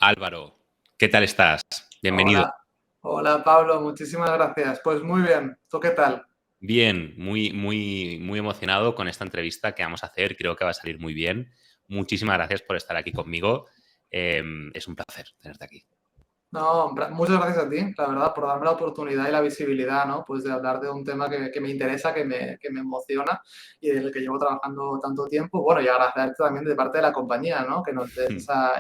Álvaro, ¿qué tal estás? Bienvenido. Hola, hola Pablo, muchísimas gracias. Pues muy bien, ¿tú qué tal? Bien, muy emocionado con esta entrevista que vamos a hacer. Creo que va a salir muy bien. Muchísimas gracias por estar aquí conmigo. Es un placer tenerte aquí. No, muchas gracias a ti, la verdad, por darme la oportunidad y la visibilidad, ¿no? Pues de hablar de un tema que me interesa, que me emociona y del que llevo trabajando tanto tiempo. Bueno, y agradecerte también de parte de la compañía, ¿no? Que nos des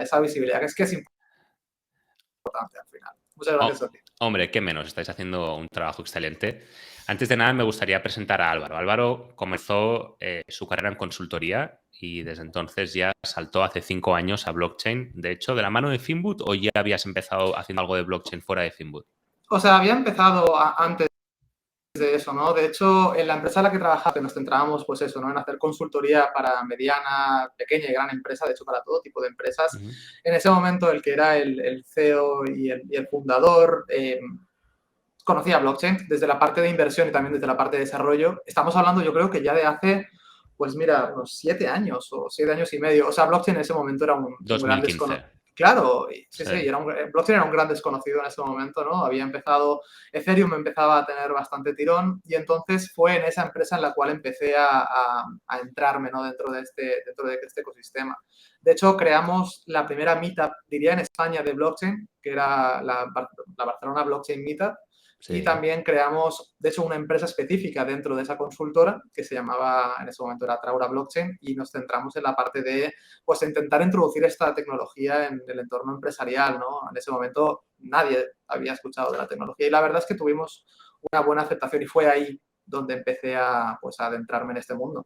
esa visibilidad, que es importante al final. Muchas gracias a Oh, ti. hombre, qué menos, estáis haciendo un trabajo excelente. Antes de nada, me gustaría presentar a Álvaro. Álvaro comenzó su carrera en consultoría y desde entonces ya saltó hace 5 años a blockchain. De hecho, ¿de la mano de Finboot o ya habías empezado haciendo algo de blockchain fuera de Finboot? O sea, había empezado antes de eso, ¿no? De hecho, en la empresa en la que trabajaba, que nos centrábamos, pues eso, ¿no? En hacer consultoría para mediana, pequeña y gran empresa, de hecho, para todo tipo de empresas. Ujú. En ese momento, el que era el CEO y el fundador conocía blockchain desde la parte de inversión y también desde la parte de desarrollo. Estamos hablando, yo creo que ya de hace, pues mira, unos 7 años o 7 años y medio. O sea, blockchain en ese momento era un gran 2015. desconocido. Claro, sí, Sí. sí, blockchain era un gran desconocido en ese momento, ¿no? Había empezado, Ethereum empezaba a tener bastante tirón y entonces fue en esa empresa en la cual empecé a entrarme, ¿no? Dentro de este ecosistema. De hecho, creamos la primera meetup, diría en España, de blockchain, que era la Barcelona Blockchain Meetup, y Sí. también creamos, de hecho, una empresa específica dentro de esa consultora que se llamaba, en ese momento era Traura Blockchain, y nos centramos en la parte de, pues, intentar introducir esta tecnología en el entorno empresarial, ¿no? En ese momento nadie había escuchado de la tecnología y la verdad es que tuvimos una buena aceptación y fue ahí donde empecé pues, a adentrarme en este mundo.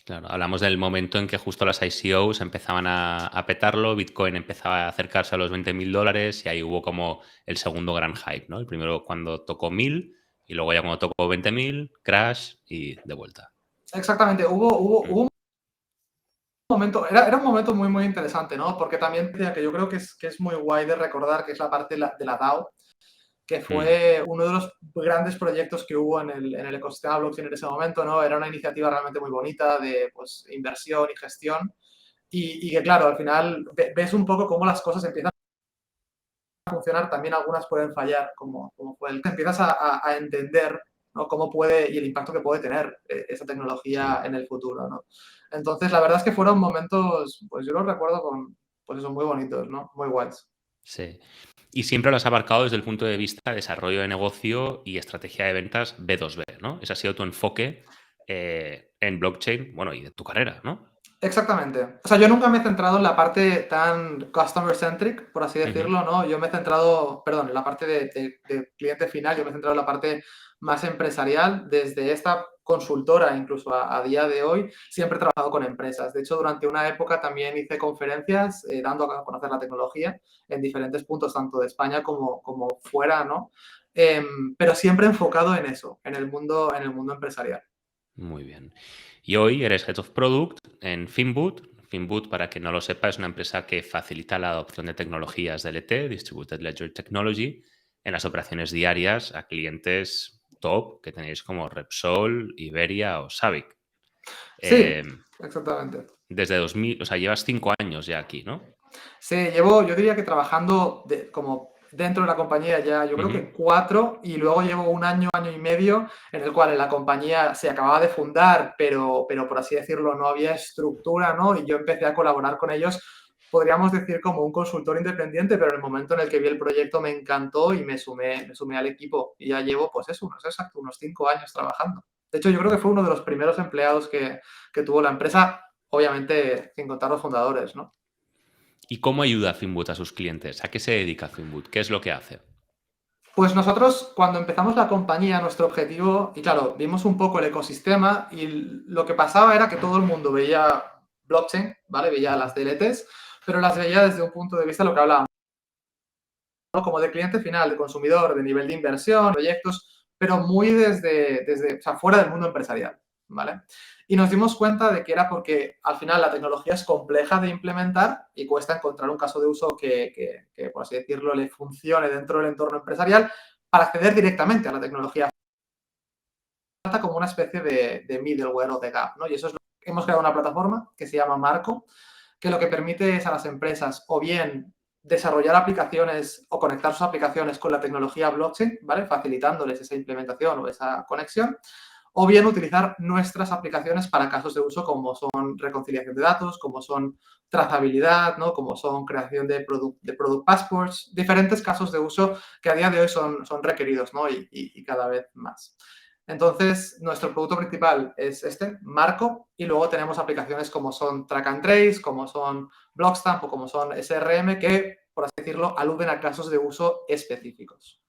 Claro, hablamos del momento en que justo las ICOs empezaban a petarlo, Bitcoin empezaba a acercarse a los $20.000 y ahí hubo como el segundo gran hype, ¿no? El primero cuando tocó 1.000 y luego ya cuando tocó 20.000, crash y de vuelta. Exactamente, hubo Mm, un momento, era un momento muy, muy interesante, ¿no? Porque también que yo creo que es muy guay de recordar, que es la parte de la DAO, que mm. fue uno de los grandes proyectos que hubo en el ecosistema blockchain en ese momento, ¿no? Era una iniciativa realmente muy bonita de, pues, inversión y gestión y que, claro, al final ves un poco cómo las cosas empiezan a funcionar, también algunas pueden fallar, como fue el que empiezas a entender, ¿no? Cómo puede y el impacto que puede tener esa tecnología Sí, en el futuro, ¿no? Entonces, la verdad es que fueron momentos, pues yo los recuerdo pues eso, muy bonitos, ¿no? Muy guays. sí. Y siempre lo has abarcado desde el punto de vista de desarrollo de negocio y estrategia de ventas B2B, ¿no? Ese ha sido tu enfoque en blockchain, bueno, y de tu carrera, ¿no? Exactamente. O sea, yo nunca me he centrado en la parte tan customer-centric, por así Ujú. decirlo, ¿no? Yo me he centrado, perdón, en la parte de cliente final, yo me he centrado en la parte más empresarial. Desde esta consultora, incluso a día de hoy, siempre he trabajado con empresas. De hecho, durante una época también hice conferencias dando a conocer la tecnología en diferentes puntos, tanto de España como fuera, ¿no? Pero siempre enfocado en eso, en el mundo empresarial. Muy bien. Y hoy eres Head of Product en Finboot. Finboot, para quien no lo sepa, es una empresa que facilita la adopción de tecnologías DLT, Distributed Ledger Technology, en las operaciones diarias a clientes top que tenéis como Repsol, Iberia o Savic. Sí, Eh, exactamente. desde 2000, o sea, llevas 5 años ya aquí, ¿no? Sí, yo diría que trabajando como dentro de la compañía ya, yo creo Ujú. que 4, y luego llevo un año, año y medio, en el cual en la compañía se acababa de fundar, pero por así decirlo, no había estructura, ¿no? Y yo empecé a colaborar con ellos, podríamos decir como un consultor independiente, pero en el momento en el que vi el proyecto me encantó y me sumé al equipo. Y ya llevo, pues eso, unos 5 años trabajando. De hecho, yo creo que fue uno de los primeros empleados que tuvo la empresa, obviamente sin contar los fundadores, ¿no? ¿Y cómo ayuda Finboot a sus clientes? ¿A qué se dedica Finboot? ¿Qué es lo que hace? Pues nosotros, cuando empezamos la compañía, nuestro objetivo, y claro, vimos un poco el ecosistema y lo que pasaba era que todo el mundo veía blockchain, ¿vale? Veía las DLTs, pero las veía desde un punto de vista, lo que hablábamos, ¿no? Como de cliente final, de consumidor, de nivel de inversión, proyectos, pero muy o sea, fuera del mundo empresarial, ¿vale? Y nos dimos cuenta de que era porque al final la tecnología es compleja de implementar y cuesta encontrar un caso de uso que, por así decirlo, le funcione dentro del entorno empresarial para acceder directamente a la tecnología. Trata como una especie de middleware o de gap, ¿no? Y eso es lo que hemos creado una plataforma que se llama Marco, que lo que permite es a las empresas o bien desarrollar aplicaciones o conectar sus aplicaciones con la tecnología blockchain, ¿vale? Facilitándoles esa implementación o esa conexión, o bien utilizar nuestras aplicaciones para casos de uso como son reconciliación de datos, como son trazabilidad, ¿no? Como son creación de product passports, diferentes casos de uso que a día de hoy son requeridos, ¿no? Y cada vez más. Entonces, nuestro producto principal es este, Marco, y luego tenemos aplicaciones como son Track and Trace, como son Blockstamp o como son SRM, que, por así decirlo, aluden a casos de uso específicos.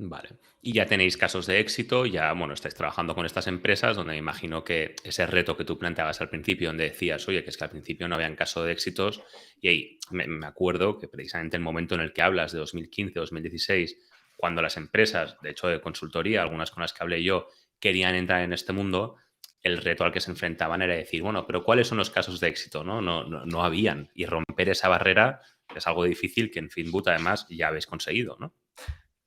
Vale. Y ya tenéis casos de éxito, ya, bueno, estáis trabajando con estas empresas donde me imagino que ese reto que tú planteabas al principio, donde decías, oye, que es que al principio no habían caso de éxitos, y ahí me acuerdo que precisamente el momento en el que hablas de 2015, 2016, cuando las empresas, de hecho de consultoría, algunas con las que hablé yo, querían entrar en este mundo, el reto al que se enfrentaban era decir, bueno, pero ¿cuáles son los casos de éxito? No habían. Y romper esa barrera es algo difícil que en Finboot además ya habéis conseguido, ¿no?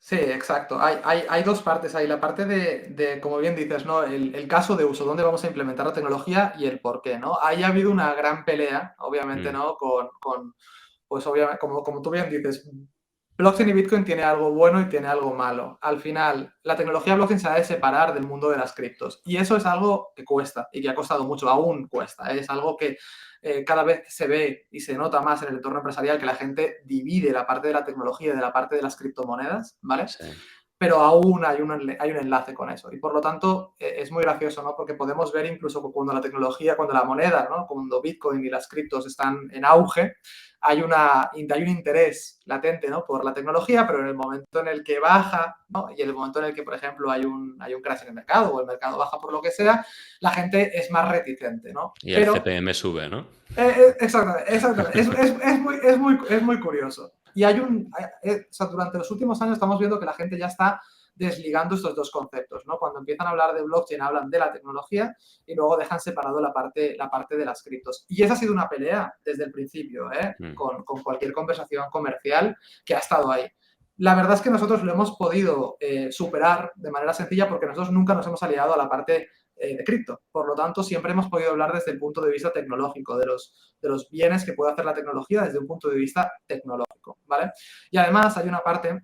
Sí, exacto. Hay dos partes ahí. La parte como bien dices, ¿no? El caso de uso, dónde vamos a implementar la tecnología y el por qué, ¿no? Ahí ha habido una gran pelea, obviamente, Mm, ¿no? Pues obviamente, como tú bien dices, blockchain y Bitcoin tiene algo bueno y tiene algo malo. Al final, la tecnología blockchain se ha de separar del mundo de las criptos. Y eso es algo que cuesta y que ha costado mucho, aún cuesta. Es algo que cada vez se ve y se nota más en el entorno empresarial que la gente divide la parte de la tecnología de la parte de las criptomonedas, ¿vale? sí. Pero aún hay un enlace con eso. Y por lo tanto, es muy gracioso, ¿no? Porque podemos ver incluso cuando la tecnología, cuando la moneda, ¿no? Cuando Bitcoin y las criptos están en auge, hay un interés latente, ¿no? Por la tecnología, pero en el momento en el que baja, ¿no? Y en el momento en el que, por ejemplo, hay un crash en el mercado o el mercado baja por lo que sea, la gente es más reticente, ¿no? Y el Pero CPM sube, ¿no? exactamente, exactamente. Es muy curioso. Y o sea, durante los últimos años estamos viendo que la gente ya está desligando estos dos conceptos, ¿no? Cuando empiezan a hablar de blockchain hablan de la tecnología y luego dejan separado la parte de las criptos. Y esa ha sido una pelea desde el principio, ¿eh? Mm. Con cualquier conversación comercial que ha estado ahí. La verdad es que nosotros lo hemos podido superar de manera sencilla porque nosotros nunca nos hemos aliado a la parte de cripto. Por lo tanto, siempre hemos podido hablar desde el punto de vista tecnológico, de los bienes que puede hacer la tecnología desde un punto de vista tecnológico, ¿vale? Y además hay una parte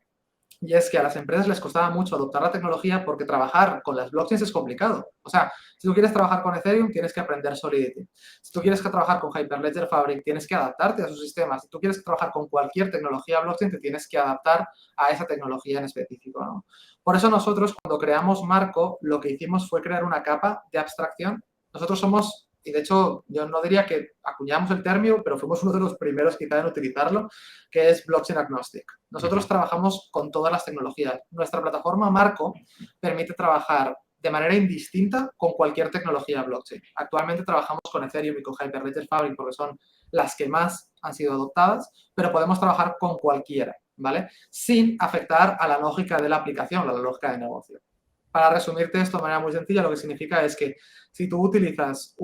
y es que a las empresas les costaba mucho adoptar la tecnología porque trabajar con las blockchains es complicado. O sea, si tú quieres trabajar con Ethereum, tienes que aprender Solidity. Si tú quieres trabajar con Hyperledger Fabric, tienes que adaptarte a sus sistemas. Si tú quieres trabajar con cualquier tecnología blockchain, te tienes que adaptar a esa tecnología en específico, ¿no? Por eso nosotros, cuando creamos Marco, lo que hicimos fue crear una capa de abstracción. Nosotros somos, y de hecho yo no diría que acuñamos el término, pero fuimos uno de los primeros quizá en utilizarlo, que es blockchain agnostic. Nosotros trabajamos con todas las tecnologías. Nuestra plataforma Marco permite trabajar de manera indistinta con cualquier tecnología blockchain. Actualmente trabajamos con Ethereum y con Hyperledger Fabric porque son las que más han sido adoptadas, pero podemos trabajar con cualquiera, ¿vale? Sin afectar a la lógica de la aplicación, a la lógica de negocio. Para resumirte esto de manera muy sencilla, lo que significa es que si tú utilizas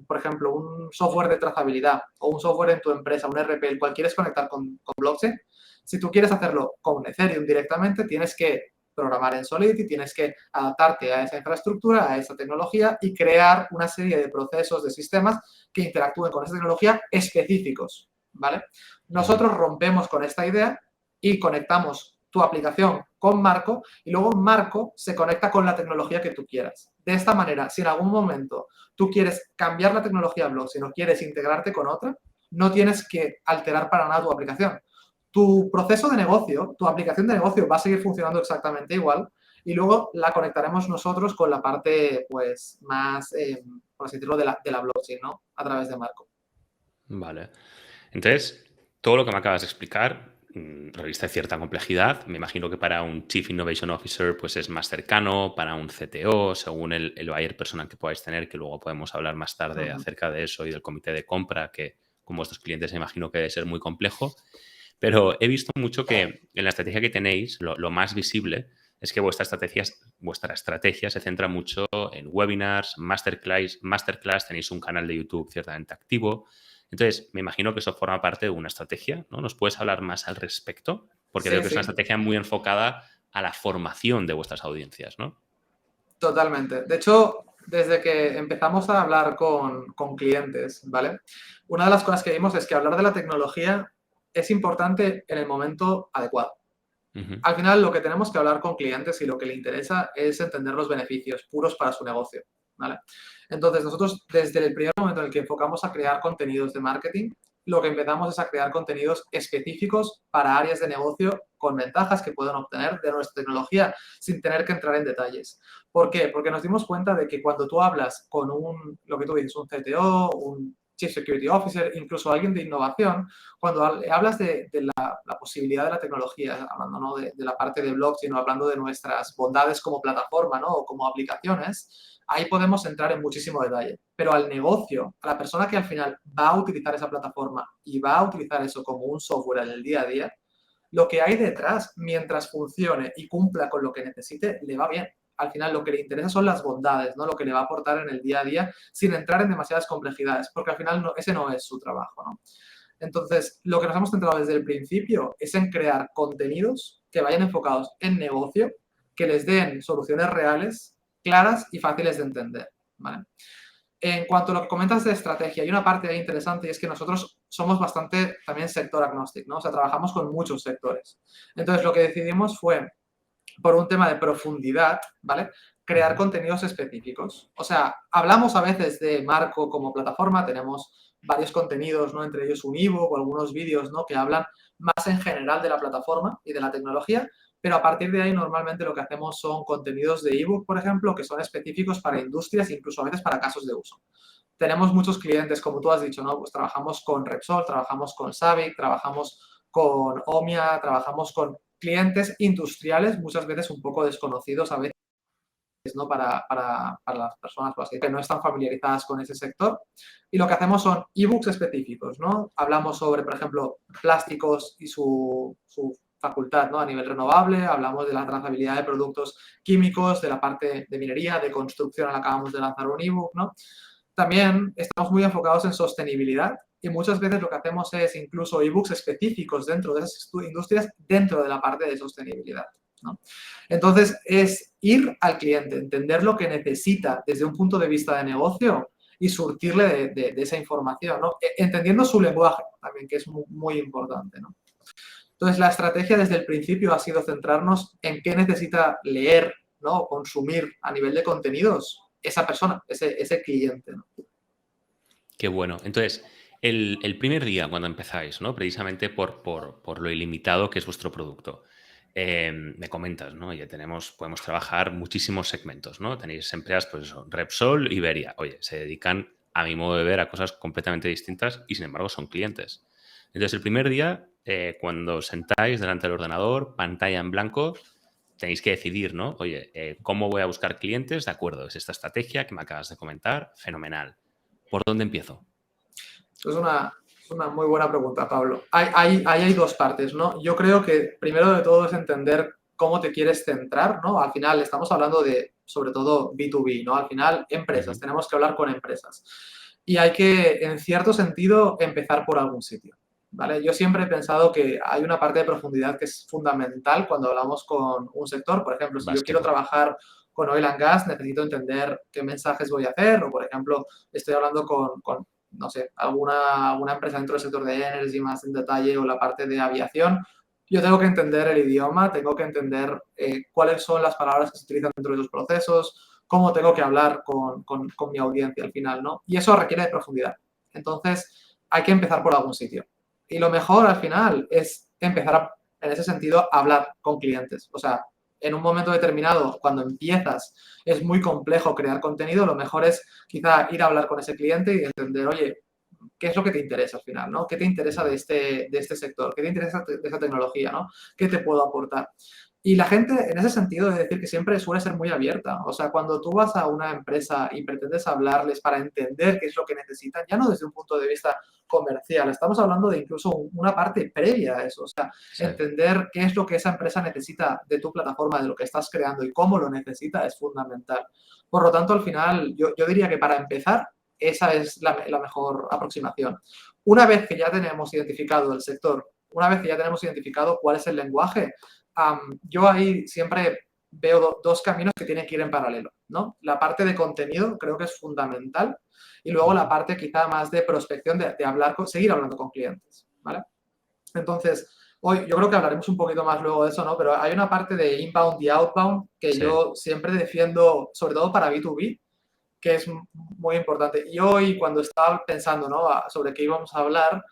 por ejemplo, un software de trazabilidad o un software en tu empresa, un RP, el cual quieres conectar con blockchain, si tú quieres hacerlo con Ethereum directamente, tienes que programar en Solidity, tienes que adaptarte a esa infraestructura, a esa tecnología y crear una serie de procesos, de sistemas que interactúen con esa tecnología específicos, ¿vale? Nosotros rompemos con esta idea y conectamos tu aplicación con Marco y luego Marco se conecta con la tecnología que tú quieras. De esta manera, si en algún momento tú quieres cambiar la tecnología blockchain o quieres integrarte con otra, no tienes que alterar para nada tu aplicación. Tu proceso de negocio, tu aplicación de negocio va a seguir funcionando exactamente igual y luego la conectaremos nosotros con la parte pues más, por así decirlo, de la blockchain, ¿no? A través de Marco. Vale. Entonces, todo lo que me acabas de explicar reviste cierta complejidad. Me imagino que para un Chief Innovation Officer pues es más cercano, para un CTO, según el buyer personal que podáis tener, que luego podemos hablar más tarde acerca de eso y del comité de compra, que con vuestros clientes me imagino que debe ser muy complejo. Pero he visto mucho que en la estrategia que tenéis, lo más visible es que vuestra estrategia se centra mucho en webinars, masterclass, tenéis un canal de YouTube ciertamente activo. Entonces, me imagino que eso forma parte de una estrategia, ¿no? ¿Nos puedes hablar más al respecto? Porque Sí, veo que es una sí, estrategia muy enfocada a la formación de vuestras audiencias, ¿no? totalmente. De hecho, desde que empezamos a hablar con clientes, ¿vale? Una de las cosas que vimos es que hablar de la tecnología es importante en el momento adecuado. Ujú. Al final, lo que tenemos que hablar con clientes y lo que le interesa es entender los beneficios puros para su negocio, ¿vale? Entonces, nosotros desde el primer momento en el que enfocamos a crear contenidos de marketing, lo que empezamos es a crear contenidos específicos para áreas de negocio con ventajas que puedan obtener de nuestra tecnología sin tener que entrar en detalles. ¿Por qué? Porque nos dimos cuenta de que cuando tú hablas con lo que tú dices, un CTO, un Chief Security Officer, incluso alguien de innovación, cuando hablas de la posibilidad de la tecnología, hablando ¿no? de la parte de blockchain o hablando de nuestras bondades como plataforma, ¿no? O como aplicaciones, ahí podemos entrar en muchísimo detalle. Pero al negocio, a la persona que al final va a utilizar esa plataforma y va a utilizar eso como un software en el día a día, lo que hay detrás, mientras funcione y cumpla con lo que necesite, le va bien. Al final lo que le interesa son las bondades, ¿no? Lo que le va a aportar en el día a día sin entrar en demasiadas complejidades, porque al final ese no es su trabajo, ¿no? Entonces, lo que nos hemos centrado desde el principio es en crear contenidos que vayan enfocados en negocio, que les den soluciones reales, claras y fáciles de entender, ¿vale? En cuanto a lo que comentas de estrategia, hay una parte ahí interesante y es que nosotros somos bastante también sector agnóstico, ¿no? O sea, trabajamos con muchos sectores. Entonces, lo que decidimos fue, por un tema de profundidad, ¿vale? Crear contenidos específicos. O sea, hablamos a veces de Marco como plataforma, tenemos varios contenidos, ¿no? Entre ellos un ebook o algunos vídeos, ¿no? Que hablan más en general de la plataforma y de la tecnología, pero a partir de ahí normalmente lo que hacemos son contenidos de ebook, por ejemplo, que son específicos para industrias e incluso a veces para casos de uso. Tenemos muchos clientes, como tú has dicho, ¿no? Pues trabajamos con Repsol, trabajamos con Savic, trabajamos con Omia, trabajamos con clientes industriales, muchas veces un poco desconocidos a veces, ¿no? Para las personas pues, que no están familiarizadas con ese sector. Y lo que hacemos son ebooks específicos, ¿no? Hablamos sobre, por ejemplo, plásticos y su facultad, ¿no? A nivel renovable, hablamos de la trazabilidad de productos químicos, de la parte de minería, de construcción, acabamos de lanzar un ebook, ¿no? También estamos muy enfocados en sostenibilidad y muchas veces lo que hacemos es incluso ebooks específicos dentro de esas industrias, dentro de la parte de sostenibilidad, ¿no? Entonces, es ir al cliente, entender lo que necesita desde un punto de vista de negocio y surtirle de esa información, ¿no? Entendiendo su lenguaje también, que es muy, muy importante, ¿no? Entonces, la estrategia desde el principio ha sido centrarnos en qué necesita leer, ¿no? O consumir a nivel de contenidos esa persona, ese cliente, ¿no? Qué bueno. Entonces, el primer día cuando empezáis, ¿no? Precisamente por lo ilimitado que es vuestro producto, me comentas, ¿no? Oye, podemos trabajar muchísimos segmentos, ¿no? Tenéis empresas, pues eso, Repsol, Iberia. Oye, se dedican, a mi modo de ver, a cosas completamente distintas y sin embargo son clientes. Entonces, el primer día, cuando os sentáis delante del ordenador, pantalla en blanco, tenéis que decidir, ¿no? Oye, ¿cómo voy a buscar clientes? De acuerdo, es esta estrategia que me acabas de comentar, fenomenal. ¿Por dónde empiezo? Es una muy buena pregunta, Pablo. Ahí hay dos partes, ¿no? Yo creo que primero de todo es entender cómo te quieres centrar, ¿no? Al final estamos hablando de, sobre todo, B2B, ¿no? Al final, empresas, tenemos que hablar con empresas. Y hay que, en cierto sentido, empezar por algún sitio, ¿vale? Yo siempre he pensado que hay una parte de profundidad que es fundamental cuando hablamos con un sector. Por ejemplo, si yo quiero Básico. trabajar con oil and gas, necesito entender qué mensajes voy a hacer, o, por ejemplo, estoy hablando con no sé, alguna empresa dentro del sector de energy más en detalle o la parte de aviación, yo tengo que entender el idioma, tengo que entender cuáles son las palabras que se utilizan dentro de los procesos, cómo tengo que hablar con mi audiencia al final, ¿no? Y eso requiere de profundidad. Entonces, hay que empezar por algún sitio. Y lo mejor al final es empezar, en ese sentido, a hablar con clientes. O sea, en un momento determinado, cuando empiezas, es muy complejo crear contenido, lo mejor es quizá ir a hablar con ese cliente y entender, oye, ¿qué es lo que te interesa al final, ¿no? ¿Qué te interesa de este sector? ¿Qué te interesa de esa tecnología, ¿no? ¿Qué te puedo aportar? Y la gente, en ese sentido, es decir que siempre suele ser muy abierta. O sea, cuando tú vas a una empresa y pretendes hablarles para entender qué es lo que necesitan, ya no desde un punto de vista comercial, estamos hablando de incluso una parte previa a eso. O sea, Sí. entender qué es lo que esa empresa necesita de tu plataforma, de lo que estás creando y cómo lo necesita es fundamental. Por lo tanto, al final, yo diría que para empezar, esa es la mejor aproximación. Una vez que ya tenemos identificado el sector, una vez que ya tenemos identificado cuál es el lenguaje, yo ahí siempre veo dos caminos que tienen que ir en paralelo, ¿no? La parte de contenido creo que es fundamental y luego la parte quizá más de prospección, de hablar seguir hablando con clientes, ¿vale? Entonces, hoy yo creo que hablaremos un poquito más luego de eso, ¿no? Pero hay una parte de inbound y outbound que Sí. yo siempre defiendo, sobre todo para B2B, que es muy importante. Y hoy, cuando estaba pensando, ¿no?, sobre qué íbamos a hablar,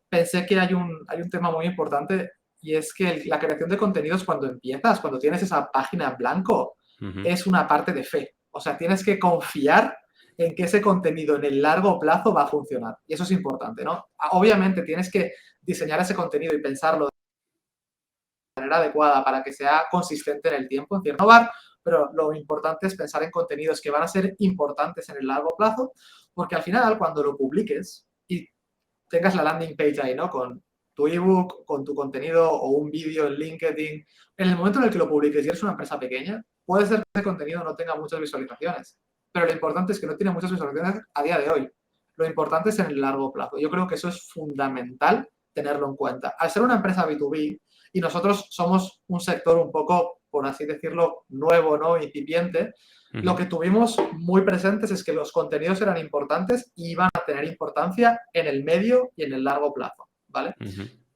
pensé que hay un tema muy importante, y es que la creación de contenidos, cuando empiezas, cuando tienes esa página en blanco, es una parte de fe. O sea, tienes que confiar en que ese contenido en el largo plazo va a funcionar. Y eso es importante, ¿no? Obviamente tienes que diseñar ese contenido y pensarlo de manera adecuada para que sea consistente en el tiempo, en cierto lugar, pero lo importante es pensar en contenidos que van a ser importantes en el largo plazo, porque al final, cuando lo publiques y tengas la landing page ahí, ¿no?, con tu ebook, con tu contenido o un vídeo en LinkedIn, en el momento en el que lo publiques y eres una empresa pequeña, puede ser que ese contenido no tenga muchas visualizaciones, pero lo importante es que no tiene muchas visualizaciones a día de hoy. Lo importante es en el largo plazo. Yo creo que eso es fundamental tenerlo en cuenta. Al ser una empresa B2B y nosotros somos un sector un poco, por así decirlo, nuevo, ¿no?, incipiente, lo que tuvimos muy presentes es que los contenidos eran importantes y iban a tener importancia en el medio y en el largo plazo, ¿vale?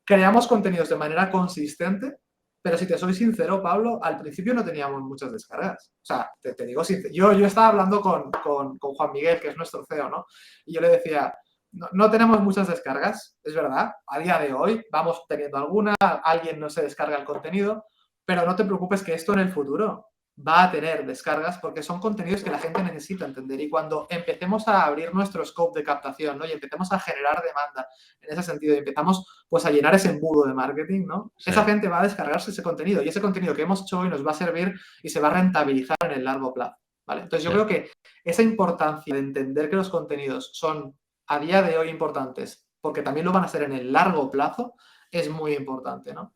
Creamos contenidos de manera consistente, pero si te soy sincero, Pablo, al principio no teníamos muchas descargas. O sea, te digo sincero. Yo estaba hablando con Juan Miguel, que es nuestro CEO, ¿no? Y yo le decía, no tenemos muchas descargas, es verdad. A día de hoy vamos teniendo alguna, alguien no se descarga el contenido, pero no te preocupes que esto en el futuro va a tener descargas porque son contenidos que la gente necesita entender. Y cuando empecemos a abrir nuestro scope de captación, ¿no?, y empecemos a generar demanda en ese sentido y empezamos pues a llenar ese embudo de marketing, ¿no?, sí, esa gente va a descargarse ese contenido y ese contenido que hemos hecho hoy nos va a servir y se va a rentabilizar en el largo plazo, ¿vale? Entonces yo creo que esa importancia de entender que los contenidos son a día de hoy importantes porque también lo van a ser en el largo plazo es muy importante, ¿no?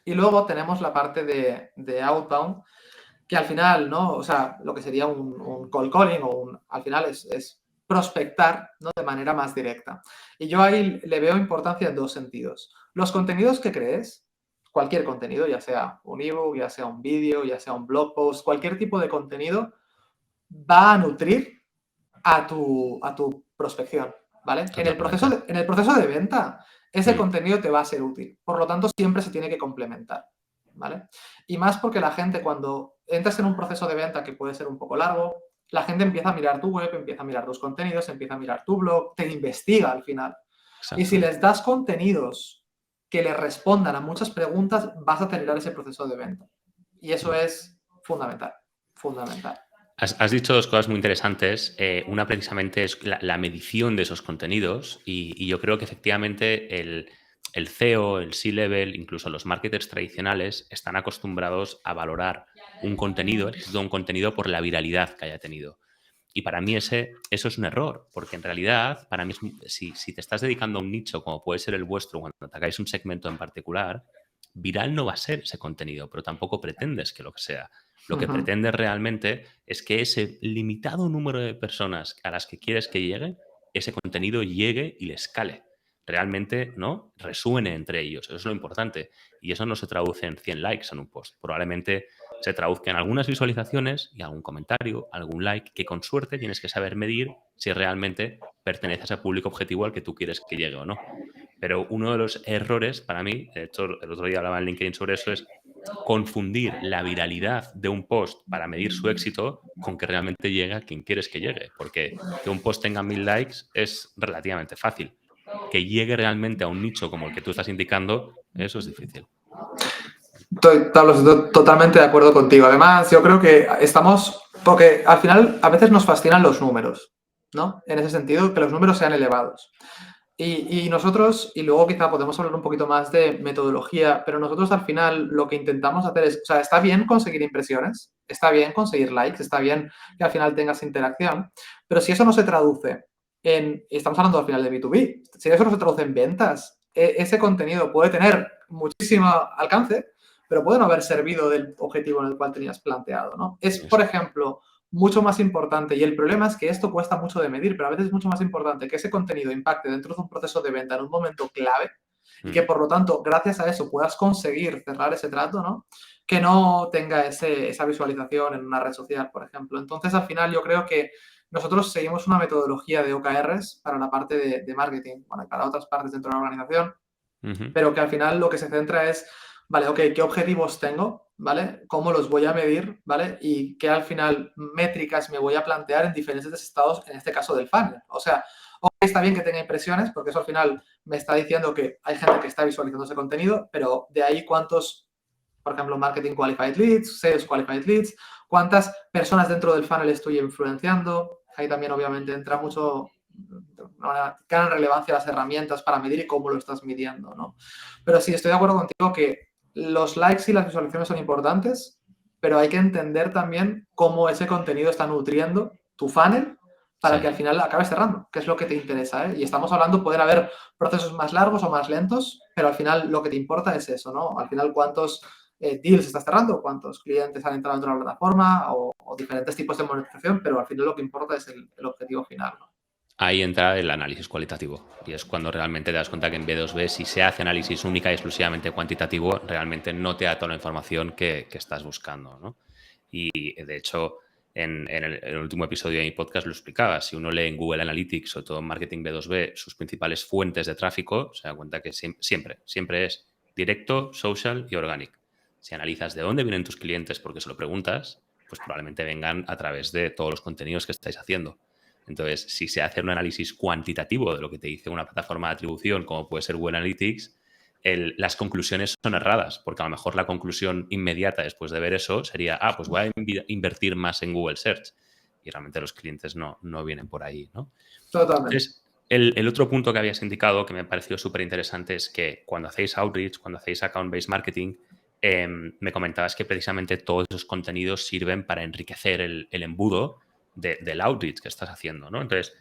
Y luego tenemos la parte de outbound, que al final, ¿no?, o sea, lo que sería un cold calling al final es prospectar, ¿no?, de manera más directa. Y yo ahí le veo importancia en dos sentidos. Los contenidos que crees, cualquier contenido, ya sea un ebook, ya sea un vídeo, ya sea un blog post, cualquier tipo de contenido va a nutrir a tu prospección, ¿vale? Totalmente. En el proceso de venta, ese contenido te va a ser útil. Por lo tanto, siempre se tiene que complementar, ¿vale? Y más porque la gente, cuando entras en un proceso de venta que puede ser un poco largo, la gente empieza a mirar tu web, empieza a mirar tus contenidos, empieza a mirar tu blog, te investiga al final. Y si Exacto. les das contenidos que les respondan a muchas preguntas, vas a acelerar ese proceso de venta. Y eso es fundamental, fundamental. Has dicho dos cosas muy interesantes. Una precisamente es la medición de esos contenidos y yo creo que efectivamente el CEO, el C-Level, incluso los marketers tradicionales están acostumbrados a valorar un contenido, el éxito de un contenido por la viralidad que haya tenido. Y para mí eso es un error, porque en realidad, para mí, si te estás dedicando a un nicho como puede ser el vuestro, cuando atacáis un segmento en particular, viral no va a ser ese contenido, pero tampoco pretendes que lo que sea. Lo que pretendes realmente es que ese limitado número de personas a las que quieres que llegue, ese contenido llegue y les cale. Realmente, ¿no?, resuene entre ellos. Eso es lo importante. Y eso no se traduce en 100 likes en un post. Probablemente se traduzca en algunas visualizaciones y algún comentario, algún like, que con suerte tienes que saber medir si realmente pertenece a ese público objetivo al que tú quieres que llegue o no. Pero uno de los errores para mí, de hecho el otro día hablaba en LinkedIn sobre eso, es confundir la viralidad de un post para medir su éxito con que realmente llegue a quien quieres que llegue. Porque que un post tenga 1000 likes es relativamente fácil. Que llegue realmente a un nicho como el que tú estás indicando, eso es difícil. Estoy totalmente de acuerdo contigo. Además, yo creo que estamos, porque al final a veces nos fascinan los números, ¿no? En ese sentido, que los números sean elevados. Y nosotros, y luego quizá podemos hablar un poquito más de metodología, pero nosotros al final lo que intentamos hacer es, o sea, está bien conseguir impresiones, está bien conseguir likes, está bien que al final tengas interacción, pero si eso no se traduce estamos hablando al final de B2B, si eso no se traduce en ventas, ese contenido puede tener muchísimo alcance, pero puede no haber servido del objetivo en el cual tenías planteado, ¿no? Es, por ejemplo, mucho más importante, y el problema es que esto cuesta mucho de medir, pero a veces es mucho más importante que ese contenido impacte dentro de un proceso de venta en un momento clave y que, por lo tanto, gracias a eso puedas conseguir cerrar ese trato, ¿no?, que no tenga esa visualización en una red social, por ejemplo. Entonces, al final, yo creo que nosotros seguimos una metodología de OKRs para la parte de marketing, bueno, y para otras partes dentro de la organización, Ujú. pero que al final lo que se centra es, vale, ok, ¿qué objetivos tengo? ¿Vale? ¿Cómo los voy a medir? ¿Vale? Y qué al final métricas me voy a plantear en diferentes estados, en este caso del funnel. O sea, ok, está bien que tenga impresiones, porque eso al final me está diciendo que hay gente que está visualizando ese contenido, pero de ahí cuántos, por ejemplo, marketing qualified leads, sales qualified leads, cuántas personas dentro del funnel estoy influenciando. Ahí también obviamente entra mucho, ganan relevancia las herramientas para medir y cómo lo estás midiendo, ¿no? Pero sí, estoy de acuerdo contigo que los likes y las visualizaciones son importantes, pero hay que entender también cómo ese contenido está nutriendo tu funnel para que Sí. al final acabes cerrando, que es lo que te interesa, ¿eh? Y estamos hablando, pueden haber procesos más largos o más lentos, pero al final lo que te importa es eso, ¿no? Al final cuántos deals estás cerrando, cuántos clientes han entrado dentro de la plataforma o diferentes tipos de monetización, pero al final lo que importa es el objetivo final, ¿no? Ahí entra el análisis cualitativo y es cuando realmente te das cuenta que en B2B, si se hace análisis única y exclusivamente cuantitativo, realmente no te da toda la información que estás buscando, ¿no? Y de hecho, en el último episodio de mi podcast lo explicaba. Si uno lee en Google Analytics o todo en marketing B2B sus principales fuentes de tráfico, se da cuenta que siempre es directo, social y organic. Si analizas de dónde vienen tus clientes porque se lo preguntas, pues probablemente vengan a través de todos los contenidos que estáis haciendo. Entonces, si se hace un análisis cuantitativo de lo que te dice una plataforma de atribución, como puede ser Google Analytics, las conclusiones son erradas, porque a lo mejor la conclusión inmediata después de ver eso sería, pues voy a invertir más en Google Search. Y realmente los clientes no vienen por ahí, ¿no? Totalmente. Entonces, el otro punto que habías indicado que me pareció súper interesante es que cuando hacéis outreach, cuando hacéis account-based marketing, me comentabas que precisamente todos esos contenidos sirven para enriquecer el embudo del outreach que estás haciendo, ¿no? Entonces,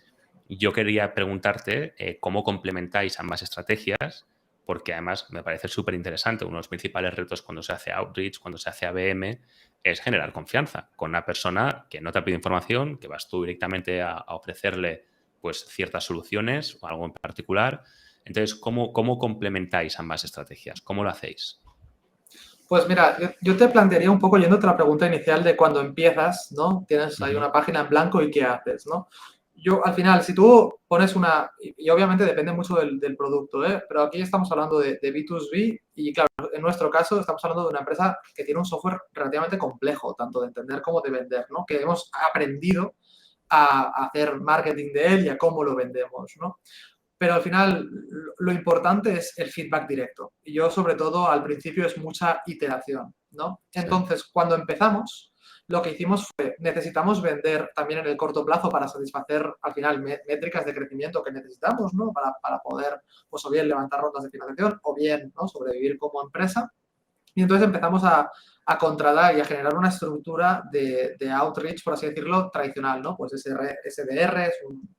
yo quería preguntarte cómo complementáis ambas estrategias, porque además me parece súper interesante. Uno de los principales retos cuando se hace outreach, cuando se hace ABM, es generar confianza con una persona que no te pide información, que vas tú directamente a ofrecerle pues ciertas soluciones o algo en particular. Entonces, ¿cómo complementáis ambas estrategias? ¿Cómo lo hacéis? Pues mira, yo te plantearía un poco yendo a la pregunta inicial de cuando empiezas, ¿no? Tienes ahí Ujú. una página en blanco y qué haces, ¿no? Yo, al final, si tú pones una, y obviamente depende mucho del producto, ¿eh? Pero aquí estamos hablando de B2B y claro, en nuestro caso estamos hablando de una empresa que tiene un software relativamente complejo, tanto de entender como de vender, ¿no? Que hemos aprendido a hacer marketing de él y a cómo lo vendemos, ¿no? Pero al final lo importante es el feedback directo. Y yo, sobre todo, al principio es mucha iteración, ¿no? Sí. Entonces, cuando empezamos, lo que hicimos fue, necesitamos vender también en el corto plazo para satisfacer, al final, métricas de crecimiento que necesitamos, ¿no? Para poder, pues, o bien levantar rondas de financiación o bien, ¿no? Sobrevivir como empresa. Y entonces empezamos a contratar y a generar una estructura de outreach, por así decirlo, tradicional, ¿no? Pues SDR es un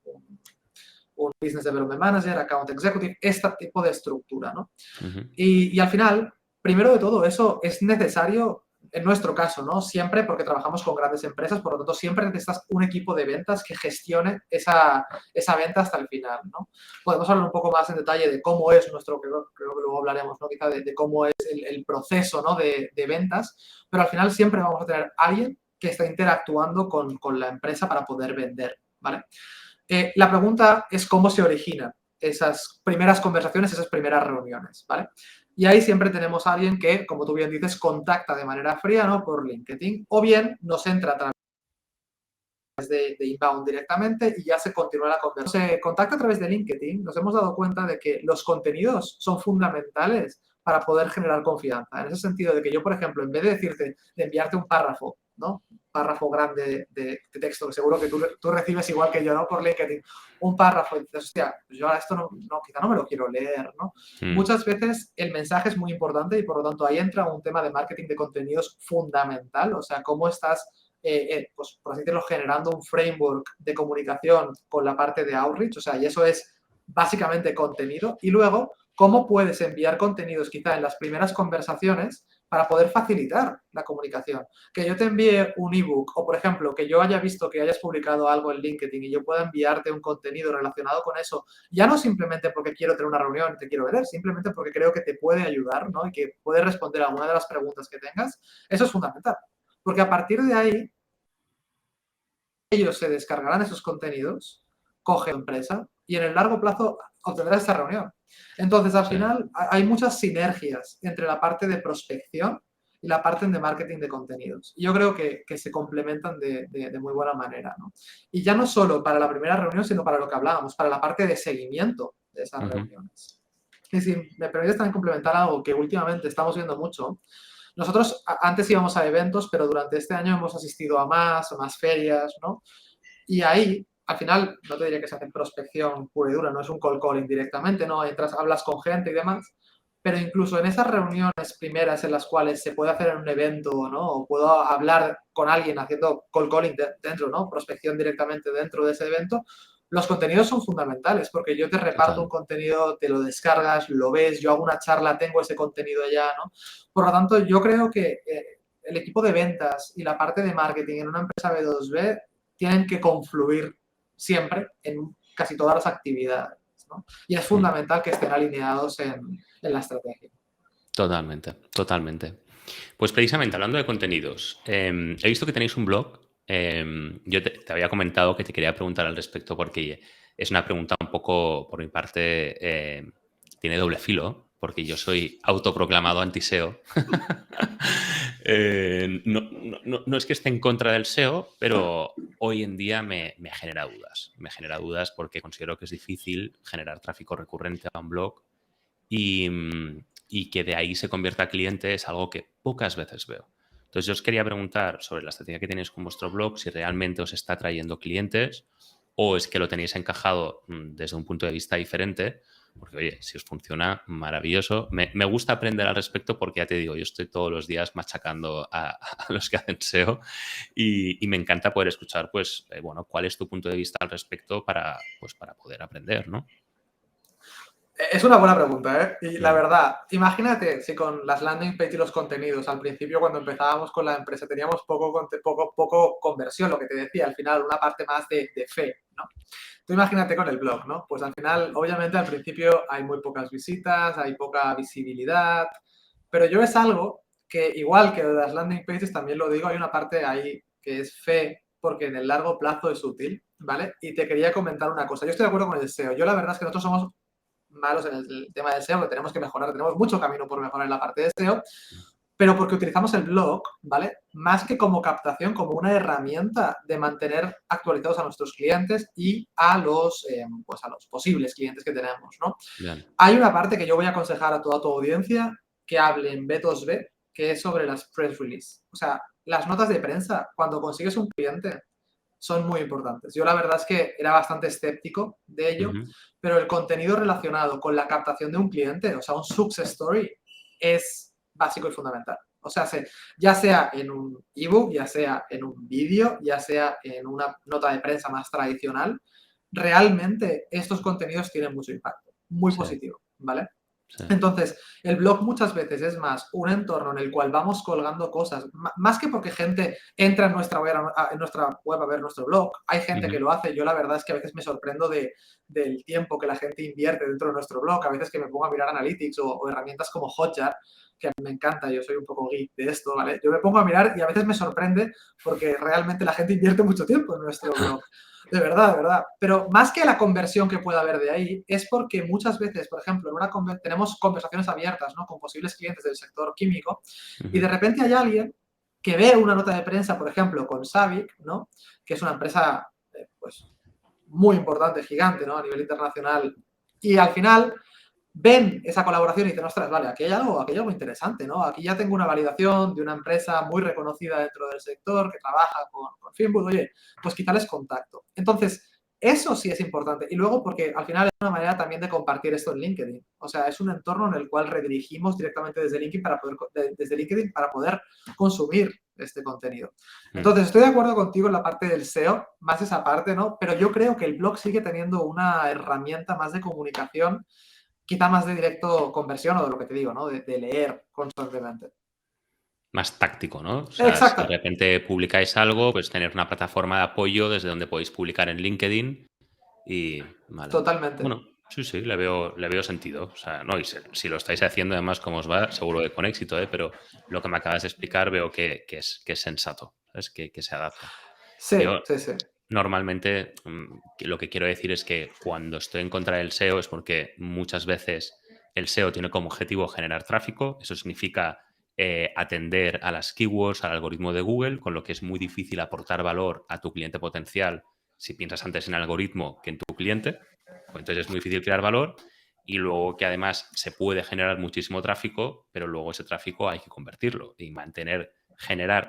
Business Development Manager, Account Executive, este tipo de estructura, ¿no? Ujú. Y al final, primero de todo, eso es necesario en nuestro caso, ¿no? Siempre, porque trabajamos con grandes empresas, por lo tanto, siempre necesitas un equipo de ventas que gestione esa venta hasta el final, ¿no? Podemos hablar un poco más en detalle de cómo es nuestro, creo que luego hablaremos, ¿no? Quizá de cómo es el proceso, ¿no? De ventas, pero al final siempre vamos a tener alguien que está interactuando con la empresa para poder vender, ¿vale? La pregunta es cómo se originan esas primeras conversaciones, esas primeras reuniones, ¿vale? Y ahí siempre tenemos a alguien que, como tú bien dices, contacta de manera fría, ¿no? Por LinkedIn, o bien nos entra a través de inbound directamente y ya se continúa la conversación. Se contacta a través de LinkedIn, nos hemos dado cuenta de que los contenidos son fundamentales para poder generar confianza. En ese sentido de que yo, por ejemplo, en vez de decirte, de enviarte un párrafo, ¿no? Un párrafo grande de texto, que seguro que tú recibes igual que yo, ¿no? Por LinkedIn, un párrafo y dices, hostia, pues yo ahora esto quizá no me lo quiero leer, ¿no? Mm. Muchas veces el mensaje es muy importante y por lo tanto ahí entra un tema de marketing de contenidos fundamental, o sea, cómo estás pues, por así decirlo, generando un framework de comunicación con la parte de outreach, o sea, y eso es básicamente contenido. Y luego, cómo puedes enviar contenidos quizá en las primeras conversaciones para poder facilitar la comunicación. Que yo te envíe un ebook o, por ejemplo, que yo haya visto que hayas publicado algo en LinkedIn y yo pueda enviarte un contenido relacionado con eso, ya no simplemente porque quiero tener una reunión y te quiero ver, simplemente porque creo que te puede ayudar, ¿no? Y que puede responder a alguna de las preguntas que tengas, eso es fundamental. Porque a partir de ahí, ellos se descargarán esos contenidos, coge la empresa y en el largo plazo obtendrás esa reunión. Entonces, al Sí. final, hay muchas sinergias entre la parte de prospección y la parte de marketing de contenidos. Y yo creo que se complementan de muy buena manera, ¿no? Y ya no solo para la primera reunión, sino para lo que hablábamos, para la parte de seguimiento de esas Ujú. reuniones. Y si me permites también complementar algo que últimamente estamos viendo mucho, nosotros antes íbamos a eventos, pero durante este año hemos asistido a más ferias, ¿no? Y ahí, al final, no te diría que se hace prospección pura y dura, no es un cold calling directamente, ¿no? Entras, hablas con gente y demás, pero incluso en esas reuniones primeras en las cuales se puede hacer en un evento, ¿no? O puedo hablar con alguien haciendo cold calling dentro, ¿no? Prospección directamente dentro de ese evento, los contenidos son fundamentales porque yo te reparto un Total. contenido, te lo descargas, lo ves, yo hago una charla, tengo ese contenido ya, ¿no? Por lo tanto, yo creo que el equipo de ventas y la parte de marketing en una empresa B2B tienen que confluir siempre en casi todas las actividades, ¿no? Y es Mm. fundamental que estén alineados en la estrategia. Totalmente, totalmente. Pues precisamente hablando de contenidos, he visto que tenéis un blog. Yo te había comentado que te quería preguntar al respecto porque es una pregunta un poco, por mi parte, tiene doble filo, porque yo soy autoproclamado anti-SEO. No es que esté en contra del SEO, pero hoy en día me genera dudas. Me genera dudas porque considero que es difícil generar tráfico recurrente a un blog y, y que de ahí se convierta a cliente es algo que pocas veces veo. Entonces, yo os quería preguntar sobre la estrategia que tenéis con vuestro blog, si realmente os está trayendo clientes o es que lo tenéis encajado desde un punto de vista diferente. Porque, oye, si os funciona, maravilloso. Me gusta aprender al respecto porque, ya te digo, yo estoy todos los días machacando a los que hacen SEO y me encanta poder escuchar, pues, bueno, cuál es tu punto de vista al respecto para, pues, para poder aprender, ¿no? Es una buena pregunta, ¿eh? Y la Mm. verdad, imagínate si con las landing page y los contenidos, al principio cuando empezábamos con la empresa teníamos poco conversión, lo que te decía, al final una parte más de fe, ¿no? Tú imagínate con el blog, ¿no? Pues al final, obviamente al principio hay muy pocas visitas, hay poca visibilidad, pero yo es algo que igual que de las landing pages, también lo digo, hay una parte ahí que es fe, porque en el largo plazo es útil, ¿vale? Y te quería comentar una cosa. Yo estoy de acuerdo con el SEO. Yo la verdad es que nosotros somos malos en el tema del SEO, que tenemos que mejorar, tenemos mucho camino por mejorar en la parte de SEO, pero porque utilizamos el blog, ¿vale? Más que como captación, como una herramienta de mantener actualizados a nuestros clientes y pues a los posibles clientes que tenemos, ¿no? Bien. Hay una parte que yo voy a aconsejar a toda tu audiencia que hable en B2B, que es sobre las press release. O sea, las notas de prensa, cuando consigues un cliente, son muy importantes. Yo la verdad es que era bastante escéptico de ello, Ujú. pero el contenido relacionado con la captación de un cliente, o sea, un success story, es básico y fundamental. O sea, ya sea en un ebook, ya sea en un vídeo, ya sea en una nota de prensa más tradicional, realmente estos contenidos tienen mucho impacto, muy Sí, positivo, ¿vale? sí. Entonces, el blog muchas veces es más un entorno en el cual vamos colgando cosas, más que porque gente entra en nuestra web a ver nuestro blog, hay gente que Ujú. lo hace, yo la verdad es que a veces me sorprendo del tiempo que la gente invierte dentro de nuestro blog, a veces que me pongo a mirar Analytics o herramientas como Hotjar, que a mí me encanta, yo soy un poco geek de esto, ¿vale? Yo me pongo a mirar y a veces me sorprende porque realmente la gente invierte mucho tiempo en nuestro blog. De verdad, de verdad. Pero más que la conversión que pueda haber de ahí, es porque muchas veces, por ejemplo, tenemos conversaciones abiertas, ¿no? Con posibles clientes del sector químico y Ujú. de repente hay alguien que ve una nota de prensa, por ejemplo, con Savic, ¿no? Que es una empresa, pues, muy importante, gigante, ¿no? A nivel internacional. Y al final ven esa colaboración y dicen, ostras, vale, aquí hay algo interesante, ¿no? Aquí ya tengo una validación de una empresa muy reconocida dentro del sector que trabaja con Finboot, oye, pues quizá les contacto. Entonces, eso sí es importante. Y luego porque al final es una manera también de compartir esto en LinkedIn. O sea, es un entorno en el cual redirigimos directamente desde LinkedIn para poder consumir este contenido. Mm. Entonces, estoy de acuerdo contigo en la parte del SEO, más esa parte, ¿no? Pero yo creo que el blog sigue teniendo una herramienta más de comunicación quizá más de directo conversión o de lo que te digo, ¿no? De leer constantemente. Más táctico, ¿no? O sea, si Exacto, de repente publicáis algo, pues tener una plataforma de apoyo desde donde podéis publicar en LinkedIn y, vale. totalmente. Bueno, sí, sí, le veo sentido. O sea, no, y si lo estáis haciendo además como os va, seguro que con éxito, ¿eh? Pero lo que me acabas de explicar veo que es sensato, ¿sabes? Que se adapta. Sí, Yo sí, sí. Normalmente, lo que quiero decir es que cuando estoy en contra del SEO es porque muchas veces el SEO tiene como objetivo generar tráfico. Eso significa atender a las keywords, al algoritmo de Google, con lo que es muy difícil aportar valor a tu cliente potencial si piensas antes en el algoritmo que en tu cliente. Pues entonces es muy difícil crear valor y luego que además se puede generar muchísimo tráfico, pero luego ese tráfico hay que convertirlo y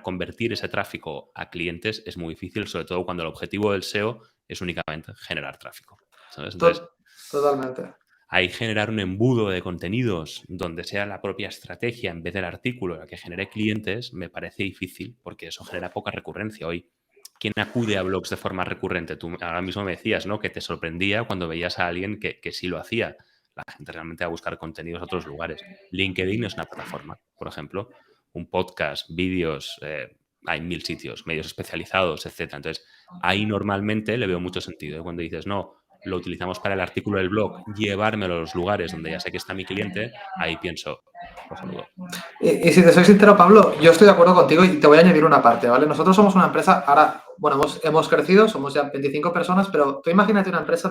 convertir ese tráfico a clientes es muy difícil, sobre todo cuando el objetivo del SEO es únicamente generar tráfico, ¿sabes? Entonces, Totalmente. ahí generar un embudo de contenidos donde sea la propia estrategia en vez del artículo la que genere clientes me parece difícil porque eso genera poca recurrencia. Hoy, ¿quién acude a blogs de forma recurrente? Tú ahora mismo me decías, ¿no? Que te sorprendía cuando veías a alguien que sí lo hacía. La gente realmente va a buscar contenidos a otros lugares. LinkedIn es una plataforma, por ejemplo. Un podcast, vídeos, hay 1000 sitios, medios especializados, etcétera. Entonces, ahí normalmente le veo mucho sentido. Cuando dices, no, lo utilizamos para el artículo del blog, llevármelo a los lugares donde ya sé que está mi cliente, ahí pienso, cojonudo. Y si te soy sincero, Pablo, yo estoy de acuerdo contigo y te voy a añadir una parte, ¿vale? Nosotros somos una empresa, ahora, bueno, hemos crecido, somos ya 25 personas, pero tú imagínate una empresa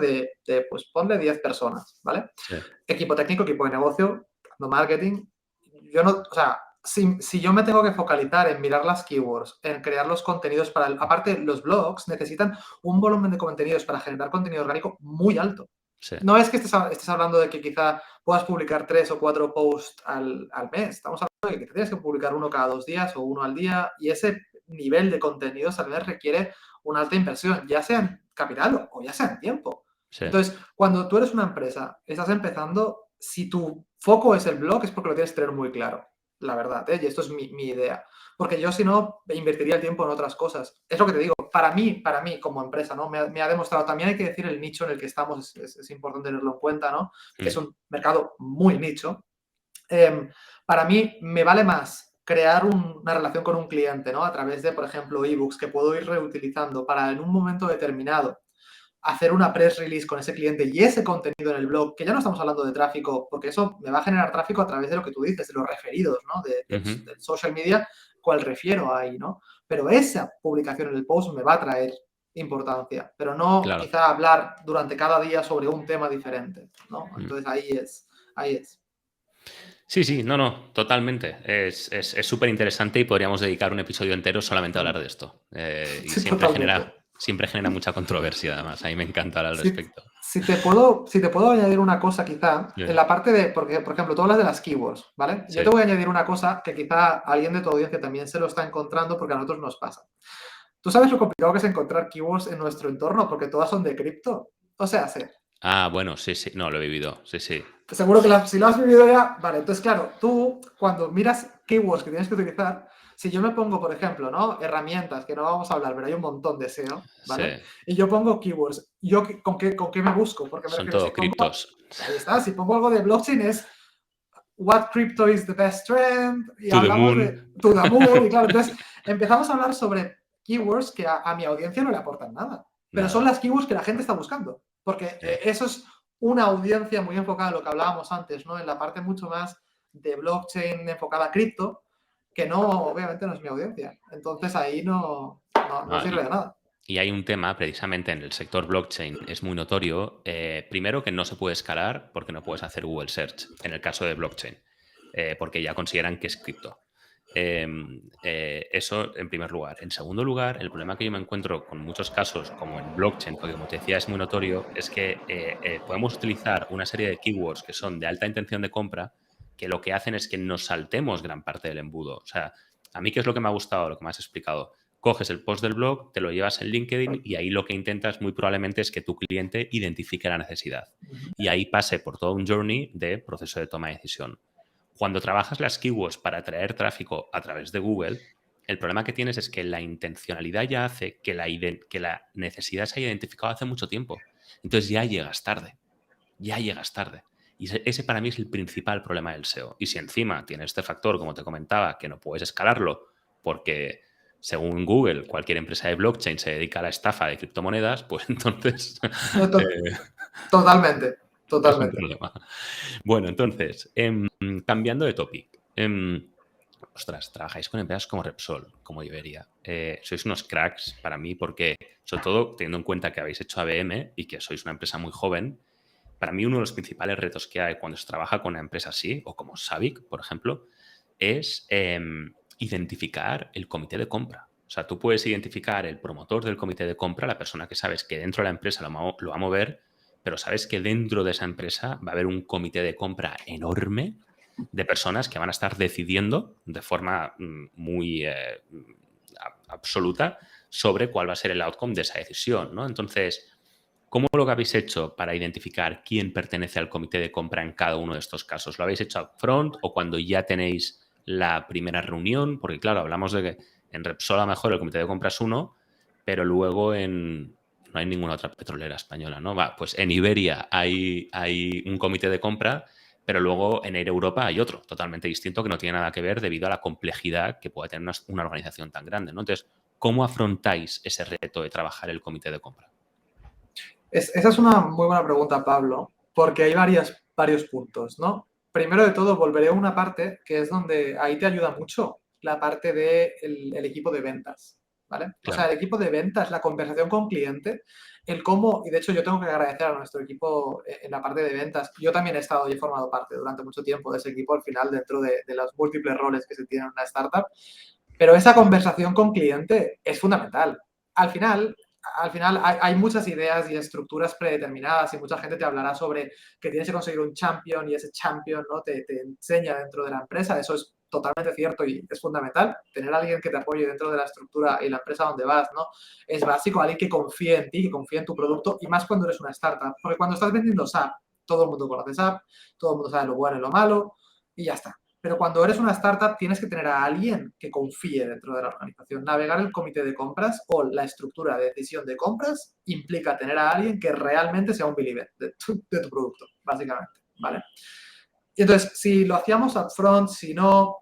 pues ponle 10 personas, ¿vale? Sí. Equipo técnico, equipo de negocio, no marketing. Yo no, o sea, si yo me tengo que focalizar en mirar las keywords, en crear los contenidos para, aparte, los blogs necesitan un volumen de contenidos para generar contenido orgánico muy alto. Sí. No es que estés hablando de que quizá puedas publicar 3 o 4 posts al mes. Estamos hablando de que tienes que publicar uno cada 2 días o uno al día y ese nivel de contenidos al mes requiere una alta inversión, ya sea en capital o ya sea en tiempo. Sí. Entonces, cuando tú eres una empresa, estás empezando, si tu foco es el blog, es porque lo tienes que tener muy claro, la verdad, ¿eh? Y esto es mi idea. Porque yo, si no, invertiría el tiempo en otras cosas. Es lo que te digo, para mí como empresa, ¿no? Me ha demostrado, también hay que decir el nicho en el que estamos, es importante tenerlo en cuenta, ¿no? Que es un mercado muy nicho. Para mí, me vale más crear una relación con un cliente, ¿no? A través de, por ejemplo, ebooks que puedo ir reutilizando para en un momento determinado hacer una press release con ese cliente y ese contenido en el blog, que ya no estamos hablando de tráfico, porque eso me va a generar tráfico a través de lo que tú dices, de los referidos, ¿no? Del social media, cual refiero ahí, ¿no? Pero esa publicación en el post me va a traer importancia, pero no Claro. quizá hablar durante cada día sobre un tema diferente, ¿no? Entonces ahí es. Sí, no, totalmente. Es súper interesante y podríamos dedicar un episodio entero solamente a hablar de esto. Y Sí, siempre totalmente. genera mucha controversia, además. A mí me encanta hablar al Si, respecto. si te puedo añadir una cosa, quizá, en la parte de, porque, por ejemplo, tú hablas de las keywords, ¿vale? Sí. Yo te voy a añadir una cosa que quizá alguien de tu audiencia también se lo está encontrando porque a nosotros nos pasa. ¿Tú sabes lo complicado que es encontrar keywords en nuestro entorno? Porque todas son de cripto. O sea, sí. Ah, bueno, sí. No, lo he vivido. Sí. Seguro que si lo has vivido ya, vale. Entonces, claro, tú cuando miras keywords que tienes que utilizar, si yo me pongo, por ejemplo, ¿no? Herramientas, que no vamos a hablar, pero hay un montón de SEO, ¿vale? Sí. Y yo pongo keywords, ¿yo con qué me busco? Porque me Son refiero, si todo pongo, criptos. ahí está, si pongo algo de blockchain es what crypto is the best trend, y To the hablamos de moon. to the moon, y claro, entonces empezamos a hablar sobre keywords que a mi audiencia no le aportan nada, pero son Nada. las keywords que la gente está buscando, porque Sí. eso es una audiencia muy enfocada en lo que hablábamos antes, ¿no? En la parte mucho más de blockchain enfocada a cripto, que no, obviamente no es mi audiencia. Entonces ahí no sirve de nada. Y hay un tema, precisamente en el sector blockchain, es muy notorio. Primero, que no se puede escalar porque no puedes hacer Google Search, en el caso de blockchain, porque ya consideran que es cripto. Eso en primer lugar. En segundo lugar, el problema que yo me encuentro con muchos casos, como en blockchain, porque como te decía es muy notorio, es que podemos utilizar una serie de keywords que son de alta intención de compra, que lo que hacen es que nos saltemos gran parte del embudo. O sea, a mí, ¿qué es lo que me ha gustado, lo que me has explicado? Coges el post del blog, te lo llevas en LinkedIn y ahí lo que intentas muy probablemente es que tu cliente identifique la necesidad y ahí pase por todo un journey de proceso de toma de decisión. Cuando trabajas las keywords para atraer tráfico a través de Google, el problema que tienes es que la intencionalidad ya hace que la necesidad se haya identificado hace mucho tiempo. Entonces ya llegas tarde. Y ese para mí es el principal problema del SEO. Y si encima tiene este factor, como te comentaba, que no puedes escalarlo porque, según Google, cualquier empresa de blockchain se dedica a la estafa de criptomonedas, pues entonces Totalmente, es un totalmente. problema. Bueno, entonces, cambiando de topic. ostras, trabajáis con empresas como Repsol, como Iberia. Sois unos cracks para mí porque, sobre todo, teniendo en cuenta que habéis hecho ABM y que sois una empresa muy joven, para mí uno de los principales retos que hay cuando se trabaja con una empresa así, o como Savic, por ejemplo, es identificar el comité de compra. O sea, tú puedes identificar el promotor del comité de compra, la persona que sabes que dentro de la empresa lo va a mover, pero sabes que dentro de esa empresa va a haber un comité de compra enorme de personas que van a estar decidiendo de forma muy absoluta sobre cuál va a ser el outcome de esa decisión, ¿no? Entonces, ¿cómo lo que habéis hecho para identificar quién pertenece al comité de compra en cada uno de estos casos? ¿Lo habéis hecho upfront o cuando ya tenéis la primera reunión? Porque, claro, hablamos de que en Repsol a lo mejor el comité de compra es uno, pero luego no hay ninguna otra petrolera española, ¿no? Pues en Iberia hay un comité de compra, pero luego en Air Europa hay otro totalmente distinto que no tiene nada que ver debido a la complejidad que puede tener una organización tan grande, ¿no? Entonces, ¿cómo afrontáis ese reto de trabajar el comité de compra? Esa es una muy buena pregunta, Pablo, porque hay varios puntos, ¿no? Primero de todo, volveré a una parte que es donde ahí te ayuda mucho la parte del equipo de ventas, ¿vale? O sea, Claro. el equipo de ventas, la conversación con cliente, el cómo, y de hecho yo tengo que agradecer a nuestro equipo en la parte de ventas. Yo también he estado y he formado parte durante mucho tiempo de ese equipo al final dentro de los múltiples roles que se tienen en una startup, pero esa conversación con cliente es fundamental. Al final, hay muchas ideas y estructuras predeterminadas y mucha gente te hablará sobre que tienes que conseguir un champion y ese champion, ¿no? te enseña dentro de la empresa. Eso es totalmente cierto y es fundamental. Tener a alguien que te apoye dentro de la estructura y la empresa donde vas, ¿no? Es básico, alguien que confíe en ti, que confíe en tu producto y más cuando eres una startup. Porque cuando estás vendiendo SAP, todo el mundo conoce SAP, todo el mundo sabe lo bueno y lo malo y ya está. Pero cuando eres una startup tienes que tener a alguien que confíe dentro de la organización. Navegar el comité de compras o la estructura de decisión de compras implica tener a alguien que realmente sea un believer de tu producto, básicamente, ¿vale? Y entonces, si lo hacíamos upfront, si no,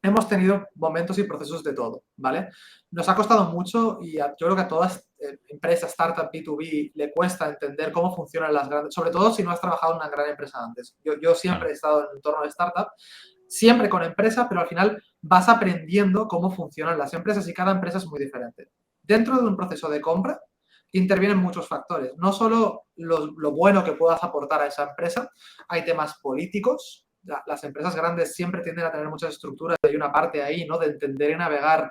hemos tenido momentos y procesos de todo, ¿vale? Nos ha costado mucho y yo creo que a todas empresas, startup, B2B, le cuesta entender cómo funcionan las grandes, sobre todo si no has trabajado en una gran empresa antes. Yo siempre Claro. he estado en el entorno de startup, siempre con empresa, pero al final vas aprendiendo cómo funcionan las empresas y cada empresa es muy diferente. Dentro de un proceso de compra intervienen muchos factores, no solo lo bueno que puedas aportar a esa empresa, hay temas políticos, las empresas grandes siempre tienden a tener muchas estructuras y hay una parte ahí, ¿no? De entender y navegar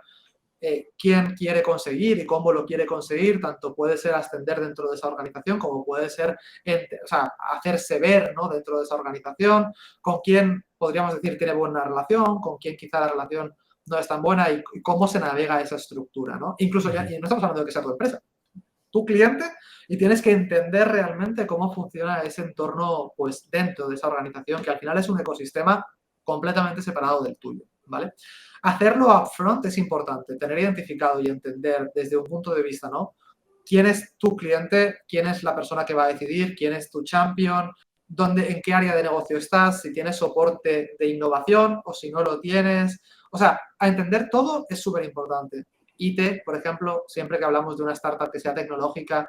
quién quiere conseguir y cómo lo quiere conseguir, tanto puede ser ascender dentro de esa organización como puede ser o sea, hacerse ver, ¿no? Dentro de esa organización, con quién podríamos decir tiene buena relación, con quién quizá la relación no es tan buena y cómo se navega esa estructura, ¿no? Incluso ya, y no estamos hablando de que sea tu empresa, tu cliente, y tienes que entender realmente cómo funciona ese entorno pues dentro de esa organización, que al final es un ecosistema completamente separado del tuyo, ¿vale? Hacerlo upfront es importante, tener identificado y entender desde un punto de vista, ¿no? ¿Quién es tu cliente? ¿Quién es la persona que va a decidir? ¿Quién es tu champion? ¿En qué área de negocio estás? Si tienes soporte de innovación o si no lo tienes. O sea, a entender todo es súper importante. IT, por ejemplo, siempre que hablamos de una startup que sea tecnológica,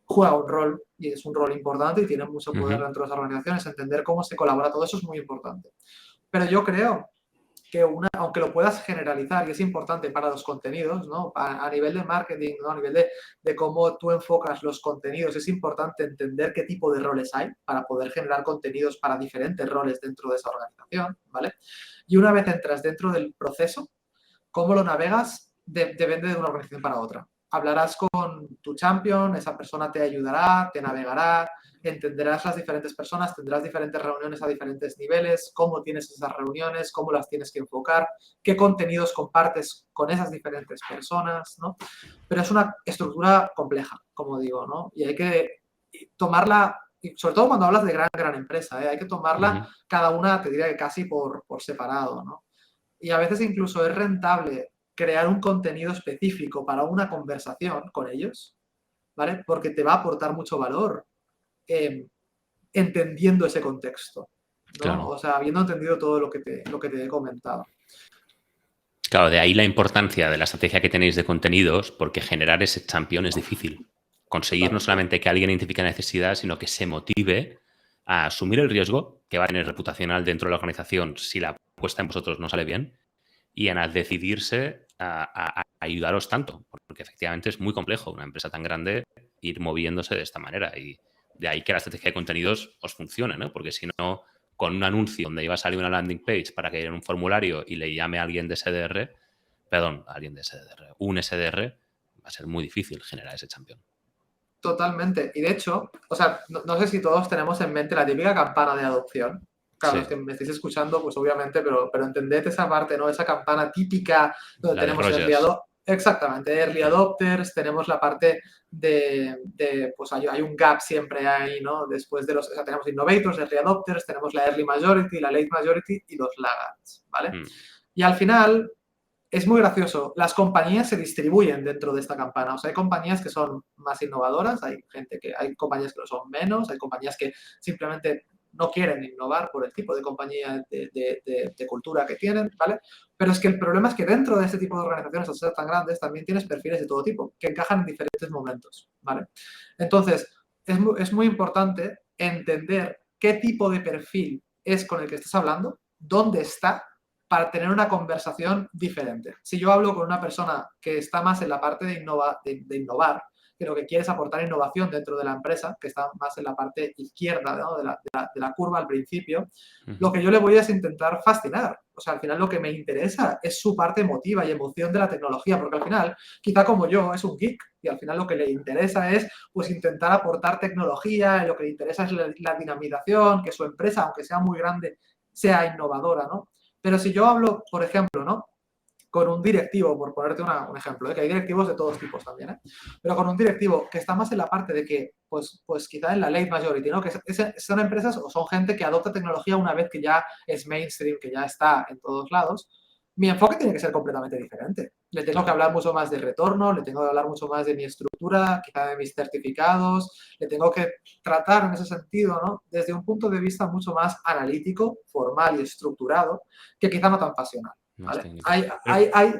juega un rol y es un rol importante y tiene mucho poder dentro de las organizaciones. Entender cómo se colabora, todo eso es muy importante. Pero yo creo que aunque lo puedas generalizar y es importante para los contenidos, ¿no? A nivel de marketing, ¿no? A nivel de cómo tú enfocas los contenidos, es importante entender qué tipo de roles hay para poder generar contenidos para diferentes roles dentro de esa organización, ¿vale? Y una vez entras dentro del proceso, cómo lo navegas depende de una organización para otra. Hablarás con tu champion, esa persona te ayudará, te navegará, entenderás las diferentes personas, tendrás diferentes reuniones a diferentes niveles, cómo tienes esas reuniones, cómo las tienes que enfocar, qué contenidos compartes con esas diferentes personas, ¿no? Pero es una estructura compleja, como digo, ¿no? Y hay que tomarla, sobre todo cuando hablas de gran empresa, ¿eh? Hay que tomarla cada una, te diría que casi por separado, ¿no? Y a veces incluso es rentable crear un contenido específico para una conversación con ellos, ¿vale? Porque te va a aportar mucho valor entendiendo ese contexto, ¿no? Claro. O sea, habiendo entendido todo lo que te he comentado. Claro, de ahí la importancia de la estrategia que tenéis de contenidos, porque generar ese champion es difícil. Conseguir no Totalmente. solamente que alguien identifique la necesidad, sino que se motive a asumir el riesgo que va a tener reputacional dentro de la organización si la apuesta en vosotros no sale bien y en decidirse a ayudaros tanto, porque efectivamente es muy complejo una empresa tan grande ir moviéndose de esta manera y de ahí que la estrategia de contenidos os funcione, ¿no? Porque si no, con un anuncio donde iba a salir una landing page para que en un formulario y le llame a alguien de SDR, perdón, a alguien de SDR, un SDR, va a ser muy difícil generar ese champion. Totalmente. Y de hecho, o sea, no sé si todos tenemos en mente la típica campana de adopción. Claro, Sí, los que me estáis escuchando, pues obviamente, pero entended esa parte, ¿no? Esa campana típica donde la de tenemos Rogers. exactamente, early adopters, tenemos la parte pues hay un gap siempre ahí, ¿no? Después de o sea, tenemos innovators, early adopters, tenemos la early majority, la late majority y los laggards, ¿vale? Y al final, es muy gracioso. Las compañías se distribuyen dentro de esta campana. O sea, hay compañías que son más innovadoras, hay compañías que lo son menos, hay compañías que simplemente no quieren innovar por el tipo de compañía de cultura que tienen, ¿vale? Pero es que el problema es que dentro de este tipo de organizaciones, al ser tan grandes, también tienes perfiles de todo tipo, que encajan en diferentes momentos, ¿vale? Entonces, es muy importante entender qué tipo de perfil es con el que estás hablando, dónde está, para tener una conversación diferente. Si yo hablo con una persona que está más en la parte de innovar, que lo que quiere es aportar innovación dentro de la empresa, que está más en la parte izquierda, ¿no? de la curva al principio, lo que yo le voy a es intentar fascinar. O sea, al final lo que me interesa es su parte emotiva y emoción de la tecnología, porque al final, quizá como yo, es un geek y al final lo que le interesa es pues intentar aportar tecnología, lo que le interesa es la dinamización, que su empresa, aunque sea muy grande, sea innovadora, ¿no? Pero si yo hablo, por ejemplo, ¿no? Con un directivo, por ponerte un ejemplo, que hay directivos de todos tipos también, pero con un directivo que está más en la parte de que, pues quizá en la late majority, ¿no? Que son empresas o son gente que adopta tecnología una vez que ya es mainstream, que ya está en todos lados, mi enfoque tiene que ser completamente diferente. Le tengo que hablar mucho más de retorno, le tengo que hablar mucho más de mi estructura, quizá de mis certificados, le tengo que tratar en ese sentido, ¿no? Desde un punto de vista mucho más analítico, formal y estructurado, que quizá no tan pasional. Más ¿Vale? técnico.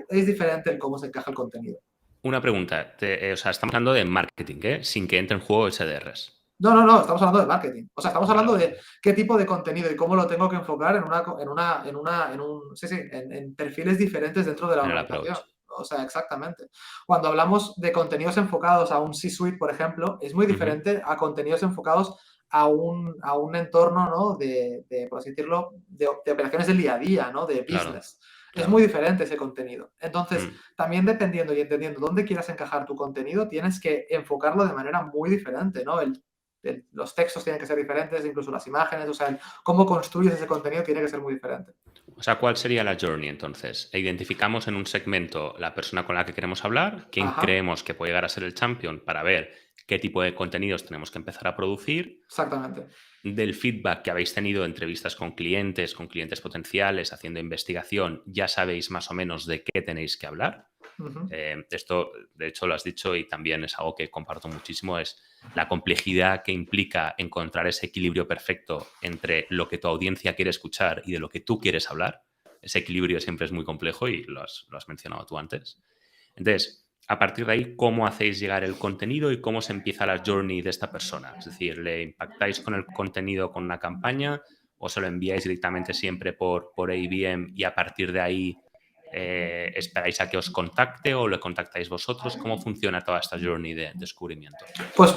Es diferente el cómo se encaja el contenido. Una pregunta. O sea, estamos hablando de marketing, ¿eh? Sin que entre en juego SDRs. No, estamos hablando de marketing. O sea, estamos hablando Vale. de qué tipo de contenido y cómo lo tengo que enfocar en perfiles diferentes dentro de la En el organización. approach. O sea, exactamente. Cuando hablamos de contenidos enfocados a un C-suite, por ejemplo, es muy diferente a contenidos enfocados a un entorno, ¿no? Por así decirlo, de operaciones del día a día, ¿no? De Claro, business. Es claro. muy diferente ese contenido. Entonces, también dependiendo y entendiendo dónde quieras encajar tu contenido, tienes que enfocarlo de manera muy diferente, ¿no? Los textos tienen que ser diferentes, incluso las imágenes, o sea, cómo construyes ese contenido tiene que ser muy diferente. O sea, ¿cuál sería la journey entonces? Identificamos en un segmento la persona con la que queremos hablar, quién Ajá, creemos que puede llegar a ser el champion para ver qué tipo de contenidos tenemos que empezar a producir, exactamente. del feedback que habéis tenido, entrevistas con clientes potenciales, haciendo investigación, ya sabéis más o menos de qué tenéis que hablar. Ujú. Esto, de hecho, lo has dicho y también es algo que comparto muchísimo, es la complejidad que implica encontrar ese equilibrio perfecto entre lo que tu audiencia quiere escuchar y de lo que tú quieres hablar. Ese equilibrio siempre es muy complejo y lo has mencionado tú antes. Entonces, a partir de ahí, ¿cómo hacéis llegar el contenido y cómo se empieza la journey de esta persona? Es decir, ¿le impactáis con el contenido con una campaña o se lo enviáis directamente siempre por ABM y a partir de ahí esperáis a que os contacte o le contactáis vosotros? ¿Cómo funciona toda esta journey de descubrimiento? Pues,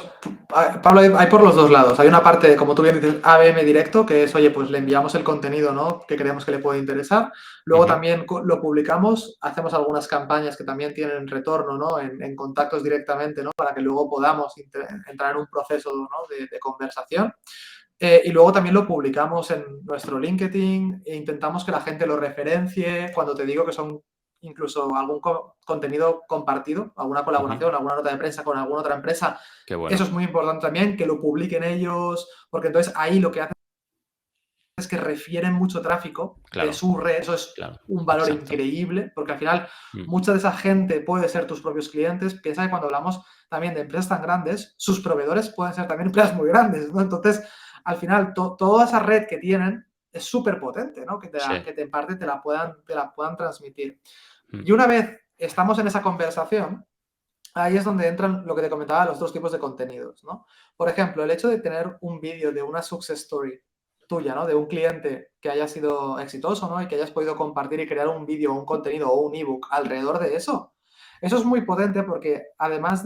Pablo, hay por los dos lados. Hay una parte, como tú bien dices, ABM directo, que es, oye, pues le enviamos el contenido, ¿no? Que creemos que le puede interesar. Luego también lo publicamos, hacemos algunas campañas que también tienen retorno, ¿no? En contactos directamente, ¿no? Para que luego podamos entrar en un proceso, ¿no? de conversación. Y luego también lo publicamos en nuestro LinkedIn e intentamos que la gente lo referencie. Cuando te digo que son incluso algún contenido compartido, alguna colaboración, alguna nota de prensa con alguna otra empresa, Qué eso bueno. es muy importante también, que lo publiquen ellos, porque entonces ahí lo que hacen es que refieren mucho tráfico de Claro, su red. Eso es claro. un valor Exacto. increíble, porque al final mucha de esa gente puede ser tus propios clientes. Piensa que cuando hablamos también de empresas tan grandes, sus proveedores pueden ser también empresas muy grandes, ¿no? Entonces, al final, toda esa red que tienen es súper potente, ¿no? Sí. Que en parte te la puedan transmitir. Y una vez estamos en esa conversación, ahí es donde entran lo que te comentaba, los dos tipos de contenidos, ¿no? Por ejemplo, el hecho de tener un vídeo de una success story tuya, ¿no? De un cliente que haya sido exitoso, ¿no? Y que hayas podido compartir y crear un vídeo, un contenido o un ebook alrededor de eso. Eso es muy potente porque además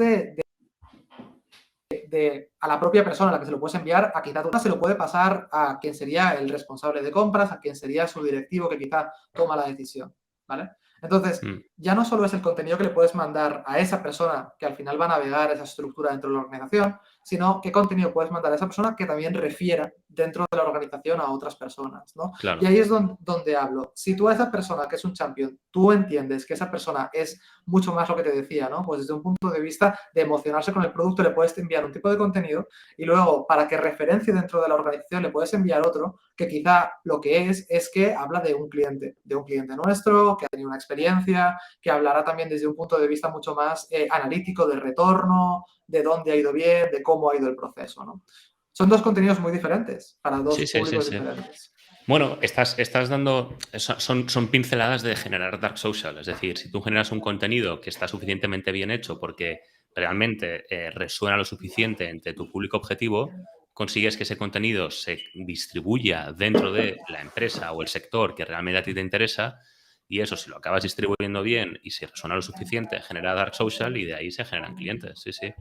a la propia persona a la que se lo puedes enviar, a quizá se lo puede pasar a quien sería el responsable de compras, a quien sería su directivo que quizá toma la decisión, ¿vale? Entonces, ya no solo es el contenido que le puedes mandar a esa persona que al final va a navegar esa estructura dentro de la organización, sino qué contenido puedes mandar a esa persona que también refiera dentro de la organización a otras personas, ¿no? Claro. Y ahí es donde hablo. Si tú a esa persona que es un champion, tú entiendes que esa persona es mucho más lo que te decía, ¿no? Pues desde un punto de vista de emocionarse con el producto, le puedes enviar un tipo de contenido y luego, para que referencie dentro de la organización, le puedes enviar otro que quizá lo que es que habla de un cliente nuestro, que ha tenido una experiencia, que hablará también desde un punto de vista mucho más analítico del retorno, de dónde ha ido bien, de cómo ha ido el proceso, ¿no? Son dos contenidos muy diferentes para dos públicos diferentes. Bueno, estás dando, son pinceladas de generar dark social, es decir, si tú generas un contenido que está suficientemente bien hecho porque realmente resuena lo suficiente entre tu público objetivo, consigues que ese contenido se distribuya dentro de la empresa o el sector que realmente a ti te interesa y eso, si lo acabas distribuyendo bien y si resuena lo suficiente, genera dark social y de ahí se generan clientes, sí.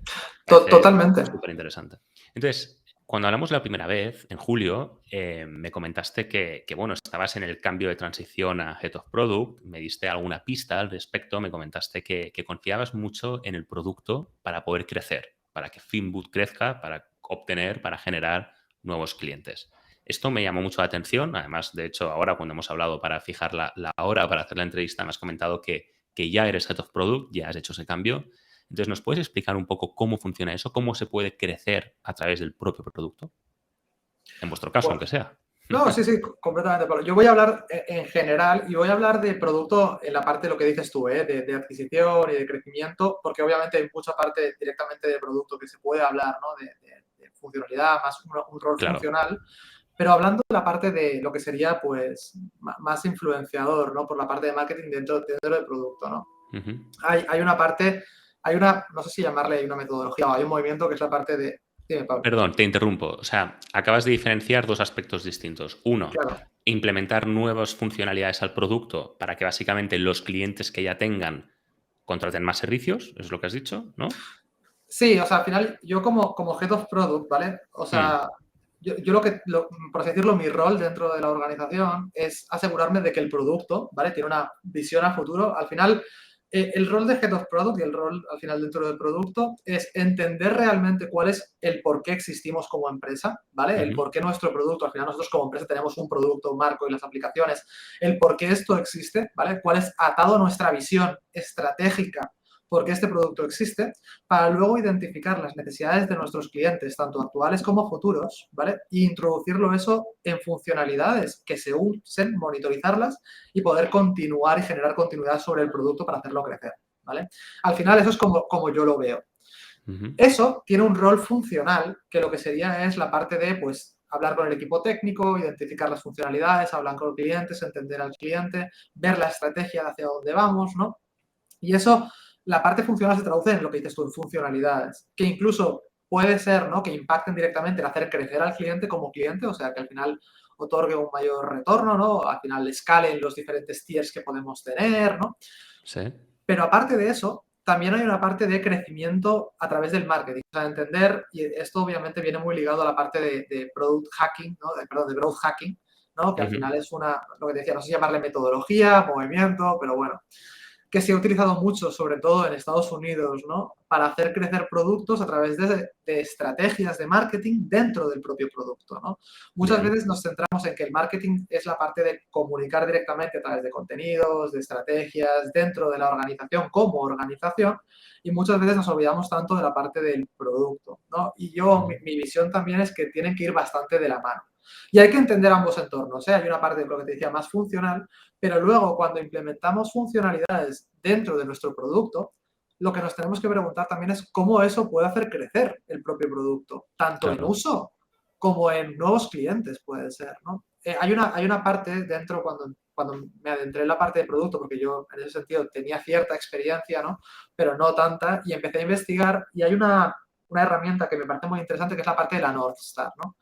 Parece Totalmente. súper interesante. Entonces, cuando hablamos la primera vez, en julio, me comentaste que, bueno, estabas en el cambio de transición a Head of Product, me diste alguna pista al respecto, me comentaste que confiabas mucho en el producto para poder crecer, para que Finboot crezca, para obtener, para generar nuevos clientes. Esto me llamó mucho la atención, además, de hecho, ahora cuando hemos hablado para fijar la hora para hacer la entrevista, me has comentado que ya eres Head of Product, ya has hecho ese cambio. Entonces, ¿nos puedes explicar un poco cómo funciona eso? ¿Cómo se puede crecer a través del propio producto? En vuestro caso, Bueno, aunque sea. no, sí, completamente. Yo voy a hablar en general y voy a hablar de producto en la parte de lo que dices tú, de adquisición y de crecimiento, porque obviamente hay mucha parte directamente de producto que se puede hablar, ¿no? De funcionalidad, más un rol Claro. funcional. Pero hablando de la parte de lo que sería, pues, más influenciador, ¿no? Por la parte de marketing dentro del producto, ¿no? Hay una parte, no sé si llamarle, hay una metodología o hay un movimiento que es la parte de... Dime, Pablo. Perdón, te interrumpo. O sea, acabas de diferenciar dos aspectos distintos. Uno, Claro. implementar nuevas funcionalidades al producto para que básicamente los clientes que ya tengan contraten más servicios, es lo que has dicho, ¿no? Sí, o sea, al final, yo como Head of Product, ¿vale? O sea, yo por así decirlo, mi rol dentro de la organización es asegurarme de que el producto, ¿vale? Tiene una visión a futuro. Al final, el rol de Head of Product y el rol al final dentro del producto es entender realmente cuál es el por qué existimos como empresa, ¿vale? El por qué nuestro producto, al final nosotros como empresa tenemos un producto, un marco y las aplicaciones, el por qué esto existe, ¿vale? Cuál es atado a nuestra visión estratégica por qué este producto existe, para luego identificar las necesidades de nuestros clientes, tanto actuales como futuros, ¿vale? E introducirlo eso en funcionalidades que se usen, monitorizarlas y poder continuar y generar continuidad sobre el producto para hacerlo crecer, ¿vale? Al final eso es como yo lo veo. Eso tiene un rol funcional que lo que sería es la parte de, pues, hablar con el equipo técnico, identificar las funcionalidades, hablar con los clientes, entender al cliente, ver la estrategia de hacia dónde vamos, ¿no? Y eso, la parte funcional se traduce en lo que dices tú, en funcionalidades, que incluso puede ser, ¿no? Que impacten directamente en hacer crecer al cliente como cliente, o sea, que al final otorgue un mayor retorno, ¿no? Al final escalen los diferentes tiers que podemos tener, ¿no? Sí. Pero aparte de eso, también hay una parte de crecimiento a través del marketing. O sea, entender, y esto obviamente viene muy ligado a la parte de product hacking, ¿no? De growth hacking, ¿no? Que al final es lo que te decía, no sé si llamarle metodología, movimiento, pero bueno, que se ha utilizado mucho, sobre todo en Estados Unidos, ¿no? Para hacer crecer productos a través de estrategias de marketing dentro del propio producto, ¿no? Muchas veces nos centramos en que el marketing es la parte de comunicar directamente a través de contenidos, de estrategias, dentro de la organización como organización, y muchas veces nos olvidamos tanto de la parte del producto, ¿no? Y mi visión también es que tienen que ir bastante de la mano. Y hay que entender ambos entornos, ¿eh? Hay una parte de lo que te decía más funcional, pero luego cuando implementamos funcionalidades dentro de nuestro producto, lo que nos tenemos que preguntar también es cómo eso puede hacer crecer el propio producto, tanto en uso como en nuevos clientes puede ser, ¿no? Hay una parte dentro cuando me adentré en la parte de producto, porque yo en ese sentido tenía cierta experiencia, ¿no? Pero no tanta, y empecé a investigar y hay una herramienta que me parece muy interesante que es la parte de la North Star, ¿no?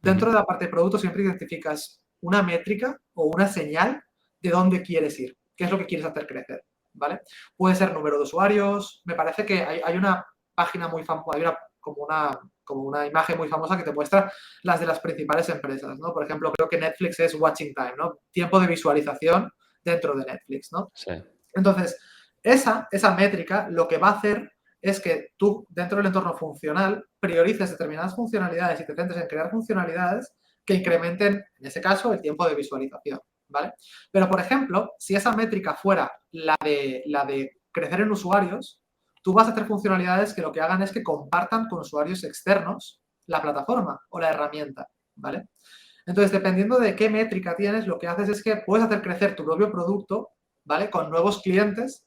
Dentro de la parte de producto siempre identificas una métrica o una señal de dónde quieres ir, qué es lo que quieres hacer crecer, ¿vale? Puede ser número de usuarios. Me parece que hay una página muy famosa, hay como una imagen muy famosa que te muestra las de las principales empresas, ¿no? Por ejemplo, creo que Netflix es watching time, ¿no? Tiempo de visualización dentro de Netflix, ¿no? Sí. Entonces, esa métrica lo que va a hacer es que tú, dentro del entorno funcional, priorices determinadas funcionalidades y te centres en crear funcionalidades que incrementen, en ese caso, el tiempo de visualización, ¿vale? Pero, por ejemplo, si esa métrica fuera la de crecer en usuarios, tú vas a hacer funcionalidades que lo que hagan es que compartan con usuarios externos la plataforma o la herramienta, ¿vale? Entonces, dependiendo de qué métrica tienes, lo que haces es que puedes hacer crecer tu propio producto, ¿vale? Con nuevos clientes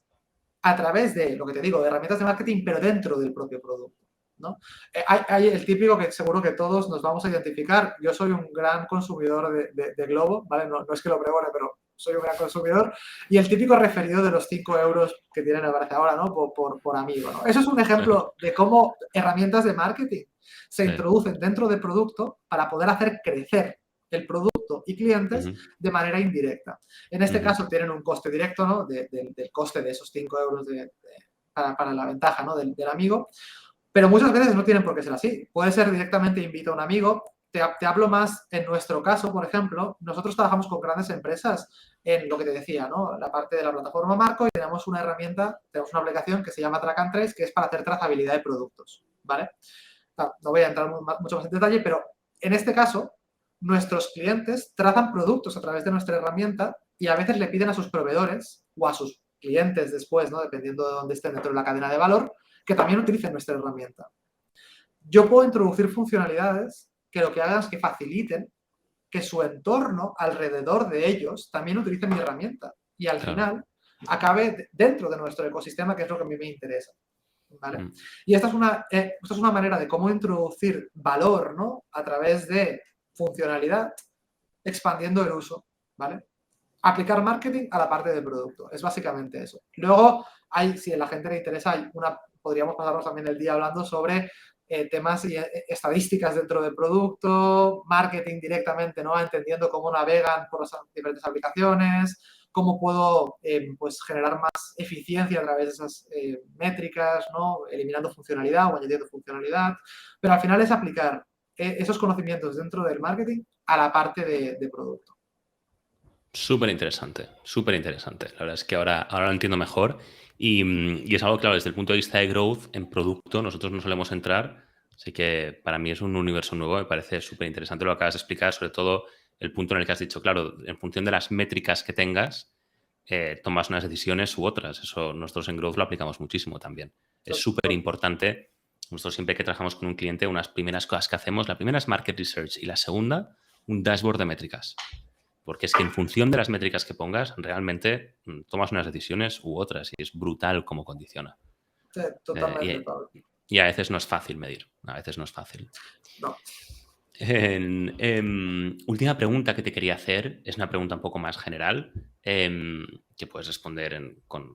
a través de, lo que te digo, de herramientas de marketing, pero dentro del propio producto, ¿no? Hay el típico que seguro que todos nos vamos a identificar. Yo soy un gran consumidor de Globo, ¿vale? No es que lo pregone, pero soy un gran consumidor. Y el típico referido de los 5 euros que tienen, me parece ahora, ¿no? Por amigo, ¿no? Eso es un ejemplo de cómo herramientas de marketing se Sí. introducen dentro del producto para poder hacer crecer el producto y clientes de manera indirecta. En este caso tienen un coste directo, ¿no? Del coste de esos 5 euros para la ventaja, ¿no? del amigo, pero muchas veces no tienen por qué ser así. Puede ser directamente invito a un amigo. Te hablo más en nuestro caso, por ejemplo, nosotros trabajamos con grandes empresas en lo que te decía, ¿no? La parte de la plataforma Marco, y tenemos una herramienta, tenemos una aplicación que se llama Track and Trace, que es para hacer trazabilidad de productos, ¿vale? No voy a entrar mucho más en detalle, pero en este caso, nuestros clientes trazan productos a través de nuestra herramienta y a veces le piden a sus proveedores o a sus clientes después, ¿no? Dependiendo de dónde estén dentro de la cadena de valor, que también utilicen nuestra herramienta. Yo puedo introducir funcionalidades que lo que hagan es que faciliten que su entorno alrededor de ellos también utilice mi herramienta y al final acabe dentro de nuestro ecosistema, que es lo que a mí me interesa, ¿vale? Y esta es una manera de cómo introducir valor, ¿no? A través de funcionalidad, expandiendo el uso, ¿vale? Aplicar marketing a la parte del producto. Es básicamente eso. Luego, si a la gente le interesa, podríamos pasarnos también el día hablando sobre temas y estadísticas dentro del producto, marketing directamente, ¿no? Entendiendo cómo navegan por las diferentes aplicaciones, cómo puedo pues generar más eficiencia a través de esas métricas, ¿no? Eliminando funcionalidad o añadiendo funcionalidad. Pero al final es aplicar esos conocimientos dentro del marketing a la parte de producto. Súper interesante, súper interesante. La verdad es que ahora lo entiendo mejor y es algo, claro, desde el punto de vista de growth en producto, nosotros no solemos entrar, así que para mí es un universo nuevo, me parece súper interesante lo que acabas de explicar, sobre todo el punto en el que has dicho, claro, en función de las métricas que tengas, tomas unas decisiones u otras. Eso nosotros en growth lo aplicamos muchísimo también. Es súper importante. Nosotros siempre que trabajamos con un cliente, unas primeras cosas que hacemos, la primera es market research y la segunda, un dashboard de métricas. Porque es que en función de las métricas que pongas, realmente tomas unas decisiones u otras y es brutal cómo condiciona. Sí, totalmente, Pablo. Y a veces no es fácil medir, a veces no es fácil. No. Última pregunta que te quería hacer, es una pregunta un poco más general, que puedes responder con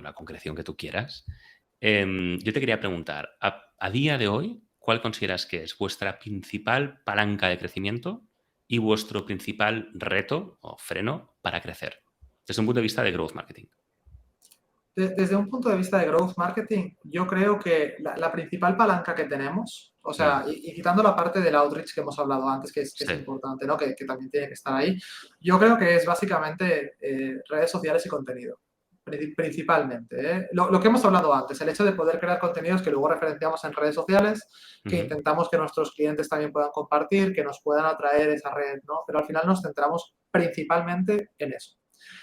la concreción que tú quieras. Yo te quería preguntar, a día de hoy, ¿cuál consideras que es vuestra principal palanca de crecimiento y vuestro principal reto o freno para crecer? Desde un punto de vista de growth marketing. Desde un punto de vista de growth marketing, yo creo que la principal palanca que tenemos, o sea, y quitando la parte del outreach que hemos hablado antes, que es importante, ¿no? Que también tiene que estar ahí, yo creo que es básicamente redes sociales y contenido, principalmente. Lo que hemos hablado antes, el hecho de poder crear contenidos que luego referenciamos en redes sociales, que intentamos que nuestros clientes también puedan compartir, que nos puedan atraer esa red, ¿no? Pero al final nos centramos principalmente en eso.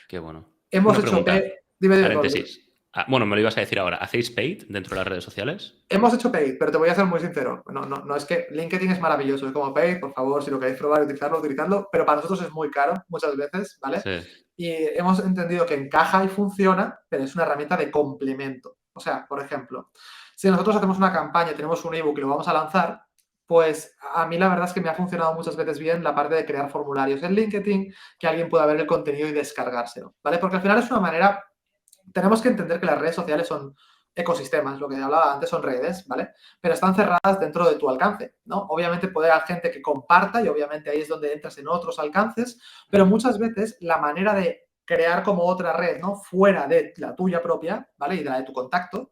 Qué bueno. Hemos Una hecho pregunta, Dime, paréntesis. Bueno, me lo ibas a decir ahora. ¿Hacéis paid dentro de las redes sociales? Hemos hecho paid, pero te voy a ser muy sincero. No es que LinkedIn es maravilloso, es como paid, por favor, si lo queréis probar y utilizarlo, utilizadlo, pero para nosotros es muy caro muchas veces, ¿vale? Sí. Y hemos entendido que encaja y funciona, pero es una herramienta de complemento. O sea, por ejemplo, si nosotros hacemos una campaña, tenemos un ebook y lo vamos a lanzar, pues a mí la verdad es que me ha funcionado muchas veces bien la parte de crear formularios en LinkedIn, que alguien pueda ver el contenido y descargárselo, ¿vale? Porque al final es una manera, tenemos que entender que las redes sociales son ecosistemas, lo que hablaba antes son redes, ¿vale? Pero están cerradas dentro de tu alcance, ¿no? Obviamente puede haber gente que comparta y obviamente ahí es donde entras en otros alcances, pero muchas veces la manera de crear como otra red, ¿no? Fuera de la tuya propia, ¿vale? Y de la de tu contacto,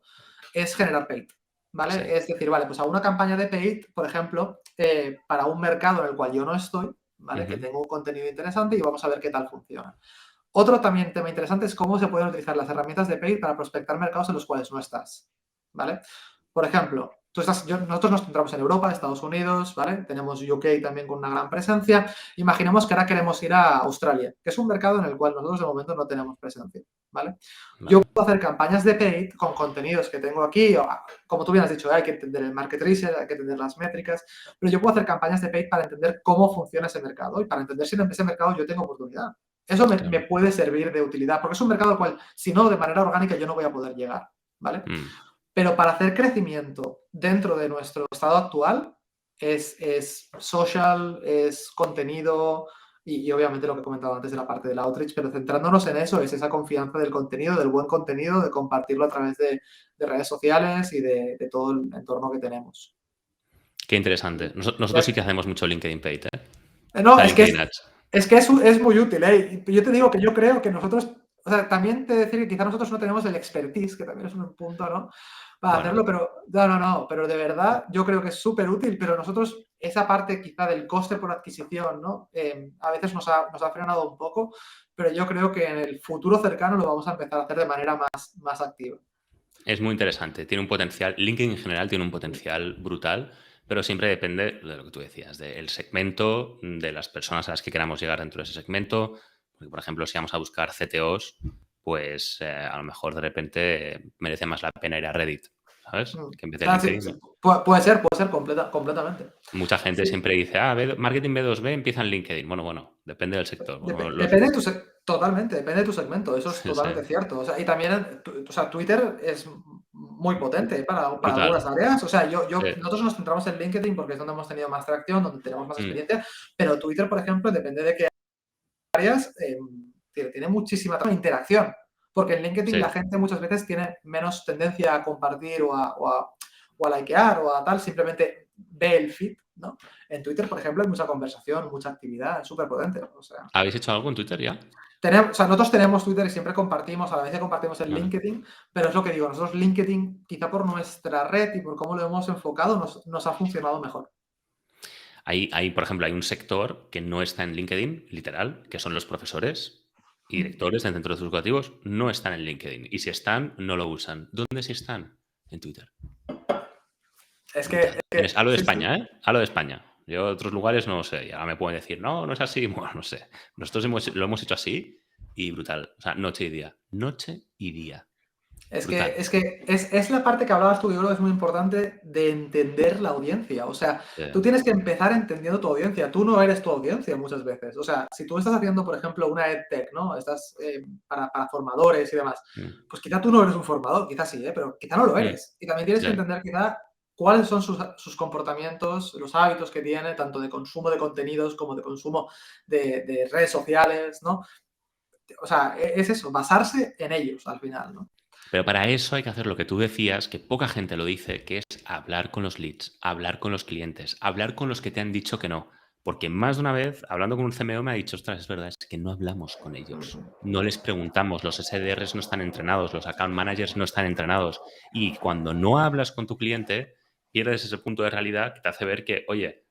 es generar paid, ¿vale? Sí. Es decir, vale, pues a una campaña de paid, por ejemplo, para un mercado en el cual yo no estoy, ¿vale? Que tengo un contenido interesante y vamos a ver qué tal funciona. Otro también tema interesante es cómo se pueden utilizar las herramientas de paid para prospectar mercados en los cuales no estás, ¿vale? Por ejemplo, nosotros nos centramos en Europa, Estados Unidos, ¿vale? Tenemos UK también con una gran presencia. Imaginemos que ahora queremos ir a Australia, que es un mercado en el cual nosotros de momento no tenemos presencia, ¿vale? Yo Vale. puedo hacer campañas de paid con contenidos que tengo aquí, como tú bien has dicho, hay que entender el market research, hay que entender las métricas, pero yo puedo hacer campañas de paid para entender cómo funciona ese mercado y para entender si en ese mercado yo tengo oportunidad. Eso me Claro. puede servir de utilidad, porque es un mercado al cual, si no, de manera orgánica yo no voy a poder llegar, ¿vale? Pero para hacer crecimiento dentro de nuestro estado actual es social, es contenido y obviamente lo que he comentado antes de la parte del outreach, pero centrándonos en eso, es esa confianza del contenido, del buen contenido, de compartirlo a través de redes sociales y de todo el entorno que tenemos. Qué interesante. Nosotros sí que hacemos mucho LinkedIn Paid, ¿eh? O No, sea, LinkedIn Ads. es que es muy útil, ¿eh? Y yo te digo que yo creo que nosotros, o sea, también te decir que quizás nosotros no tenemos el expertise, que también es un punto, ¿no? Para Bueno, hacerlo, pero no, pero de verdad yo creo que es súper útil, pero nosotros esa parte quizá del coste por adquisición, ¿no? A veces nos ha frenado un poco, pero yo creo que en el futuro cercano lo vamos a empezar a hacer de manera más activa. es muy interesante. Tiene un potencial, LinkedIn en general tiene un potencial brutal, pero siempre depende de lo que tú decías, del segmento, de las personas a las que queramos llegar dentro de ese segmento. Porque, por ejemplo, si vamos a buscar CTOs, pues a lo mejor de repente merece más la pena ir a Reddit, ¿sabes? Que en vez de Sí. LinkedIn. Puede ser completamente. Mucha gente Sí. siempre dice, marketing B2B empieza en LinkedIn. Bueno, depende del sector. Bueno, Depende de totalmente, depende de tu segmento, eso es sí, sí. totalmente cierto. O sea, y también, o sea, Twitter es muy potente para Brutal. algunas áreas. O sea, Sí. nosotros nos centramos en LinkedIn porque es donde hemos tenido más tracción, donde tenemos más Mm, experiencia, pero Twitter, por ejemplo, depende de qué áreas, tiene muchísima interacción. Porque en LinkedIn sí. la gente muchas veces tiene menos tendencia a compartir o a likear o a tal, simplemente ve el feed, ¿no? En Twitter, por ejemplo, hay mucha conversación, mucha actividad, es súper potente. O sea, ¿Habéis hecho algo en Twitter ya? nosotros tenemos Twitter y siempre compartimos, a la vez que compartimos en Vale. LinkedIn, pero es lo que digo, nosotros LinkedIn, quizá por nuestra red y por cómo lo hemos enfocado, nos ha funcionado mejor. Por ejemplo, hay un sector que no está en LinkedIn, literal, que son los profesores y directores de centros educativos, no están en LinkedIn. Y si están, no lo usan. ¿Dónde sí están? En Twitter. Es Brutal. que Hablo de sí, sí. España, ¿eh? Hablo de España. Yo otros lugares no lo sé. Y ahora me pueden decir, no, no es así. Bueno, no sé. Nosotros lo hemos hecho así y brutal. O sea, noche y día. Noche y día. Brutal. Es la parte que hablabas tú, que yo creo que es muy importante de entender la audiencia. O sea, tú Sí. tienes que empezar entendiendo tu audiencia. Tú no eres tu audiencia muchas veces. O sea, si tú estás haciendo, por ejemplo, una EdTech, ¿no? Estás para formadores y demás, Mm, pues quizá tú no eres un formador, quizá sí, pero quizá no lo mm, eres. Y también tienes que sí. entender quizá cuáles son sus comportamientos, los hábitos que tiene, tanto de consumo de contenidos como de consumo de redes sociales, ¿no? O sea, es eso, basarse en ellos al final, ¿no? Pero para eso hay que hacer lo que tú decías, que poca gente lo dice, que es hablar con los leads, hablar con los clientes, hablar con los que te han dicho que no. Porque más de una vez, hablando con un CMO, me ha dicho, ostras, es verdad, es que no hablamos con ellos. No les preguntamos, los SDRs no están entrenados, los account managers no están entrenados. Y cuando no hablas con tu cliente, pierdes ese punto de realidad que te hace ver que, oye,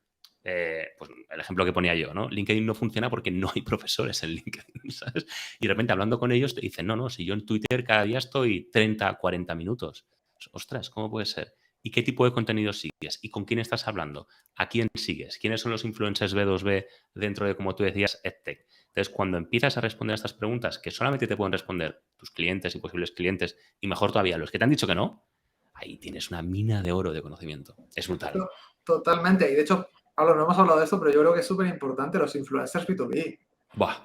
pues el ejemplo que ponía yo, ¿no? LinkedIn no funciona porque no hay profesores en LinkedIn, ¿sabes? Y de repente hablando con ellos te dicen, no, si yo en Twitter cada día estoy 30, 40 minutos. Ostras, ¿cómo puede ser? ¿Y qué tipo de contenido sigues? ¿Y con quién estás hablando? ¿A quién sigues? ¿Quiénes son los influencers B2B dentro de, como tú decías, EdTech? Entonces, cuando empiezas a responder a estas preguntas que solamente te pueden responder tus clientes y posibles clientes, y mejor todavía los que te han dicho que no, ahí tienes una mina de oro de conocimiento. Es brutal. Totalmente. Y de hecho, Pablo, no hemos hablado de esto, pero yo creo que es súper importante los influencers B2B. Buah,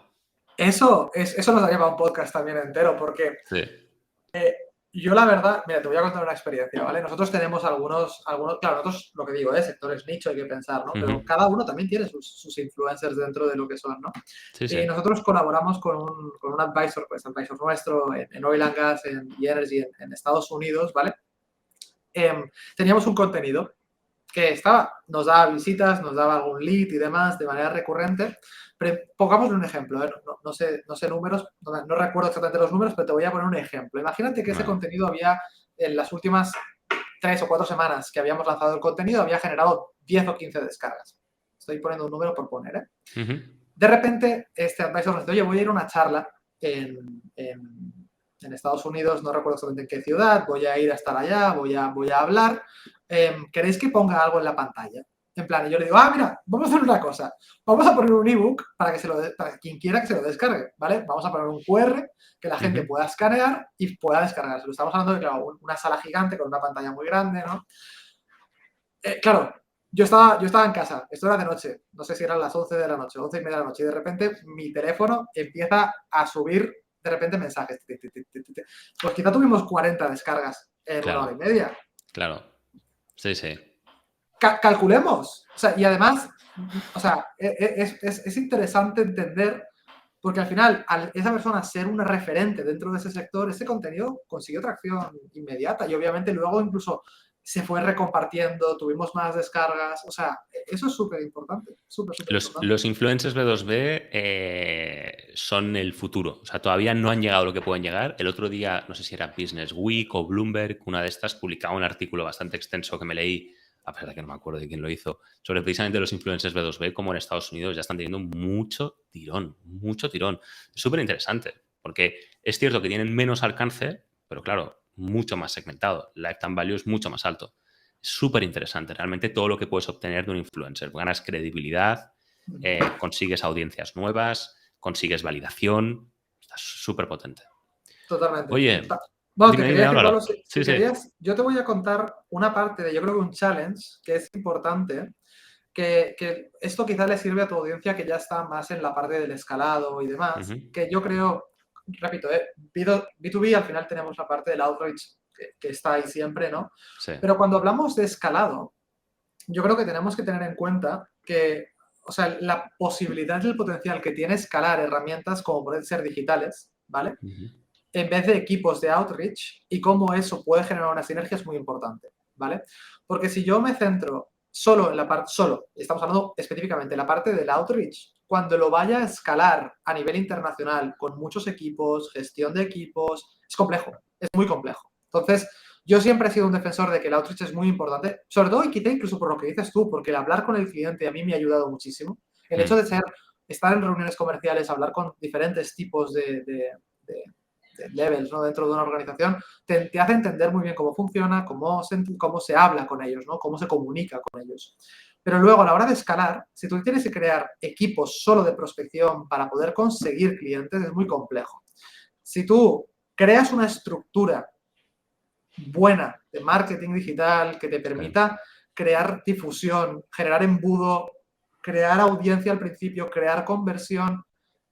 Eso nos daría para un podcast también entero, porque sí. Yo la verdad, mira, te voy a contar una experiencia, ¿vale? Nosotros tenemos claro, nosotros lo que digo, sectores nicho hay que pensar, ¿no? Pero Ujú. cada uno también tiene sus influencers dentro de lo que son, ¿no? Sí, Y sí. nosotros colaboramos con un advisor, pues advisor nuestro en oil and gas y energy en Estados Unidos, ¿vale? Teníamos un contenido que nos daba visitas, nos daba algún lead y demás de manera recurrente. Pero pongámosle un ejemplo, ¿eh? No sé números, no recuerdo exactamente los números, pero te voy a poner un ejemplo. Imagínate que ese Vale. contenido había, en las últimas 3 o 4 semanas que habíamos lanzado el contenido, había generado 10 o 15 descargas. Estoy poniendo un número por poner, ¿eh? Ujú. De repente, este advisor nos dice, oye, voy a ir a una charla en Estados Unidos, no recuerdo exactamente en qué ciudad, voy a ir a estar allá, voy a hablar. ¿Queréis que ponga algo en la pantalla? En plan, y yo le digo, mira, vamos a hacer una cosa. Vamos a poner un ebook para quien quiera que se lo descargue, ¿vale? Vamos a poner un QR que la gente Ujú. pueda escanear y pueda descargárselo. Estamos hablando de, claro, una sala gigante con una pantalla muy grande, ¿no? Claro, yo estaba en casa, esto era de noche, no sé si eran las 11 de la noche, 11 y media de la noche, y de repente mi teléfono empieza a subir de repente mensajes. Pues quizá tuvimos 40 descargas en una hora Claro, y media. claro. Sí, sí. Calculemos. O sea, y además, o sea, es interesante entender, porque al final, al esa persona ser una referente dentro de ese sector, ese contenido consiguió tracción inmediata y obviamente luego incluso se fue recompartiendo, tuvimos más descargas, o sea, eso es súper importante, súper, súper importante. Los influencers B2B son el futuro. O sea, todavía no han llegado a lo que pueden llegar. El otro día, no sé si era Business Week o Bloomberg, una de estas, publicaba un artículo bastante extenso que me leí, a pesar de que no me acuerdo de quién lo hizo, sobre precisamente los influencers B2B, como en Estados Unidos ya están teniendo mucho tirón, mucho tirón. Es súper interesante, porque es cierto que tienen menos alcance, pero claro, mucho más segmentado. Lifetime value es mucho más alto. Súper interesante, realmente todo lo que puedes obtener de un influencer. Ganas credibilidad, consigues audiencias nuevas, consigues validación. Está súper potente. Totalmente. Oye, Bueno, te dime, quería dime, decir, Pablo, háblalo. si Sí, sí. querías, yo te voy a contar una parte yo creo que un challenge que es importante, que esto quizá le sirve a tu audiencia que ya está más en la parte del escalado y demás, Ujú. que yo creo, repito, B2B al final tenemos la parte del outreach que está ahí siempre, ¿no? Sí. Pero cuando hablamos de escalado, yo creo que tenemos que tener en cuenta que, o sea, la posibilidad y el potencial que tiene escalar herramientas como pueden ser digitales, ¿vale? Ujú. En vez de equipos de outreach y cómo eso puede generar una sinergia es muy importante, ¿vale? Porque si yo me centro solo en la parte, estamos hablando específicamente de la parte del outreach, cuando lo vaya a escalar a nivel internacional con muchos equipos, gestión de equipos, es complejo, es muy complejo. Entonces, yo siempre he sido un defensor de que el outreach es muy importante, sobre todo y quizá incluso por lo que dices tú, porque el hablar con el cliente a mí me ha ayudado muchísimo. El hecho de estar en reuniones comerciales, hablar con diferentes tipos de levels, ¿no? Dentro de una organización, te hace entender muy bien cómo funciona, cómo se habla con ellos, ¿no? Cómo se comunica con ellos. Pero luego, a la hora de escalar, si tú tienes que crear equipos solo de prospección para poder conseguir clientes, es muy complejo. Si tú creas una estructura buena de marketing digital que te Sí. permita crear difusión, generar embudo, crear audiencia al principio, crear conversión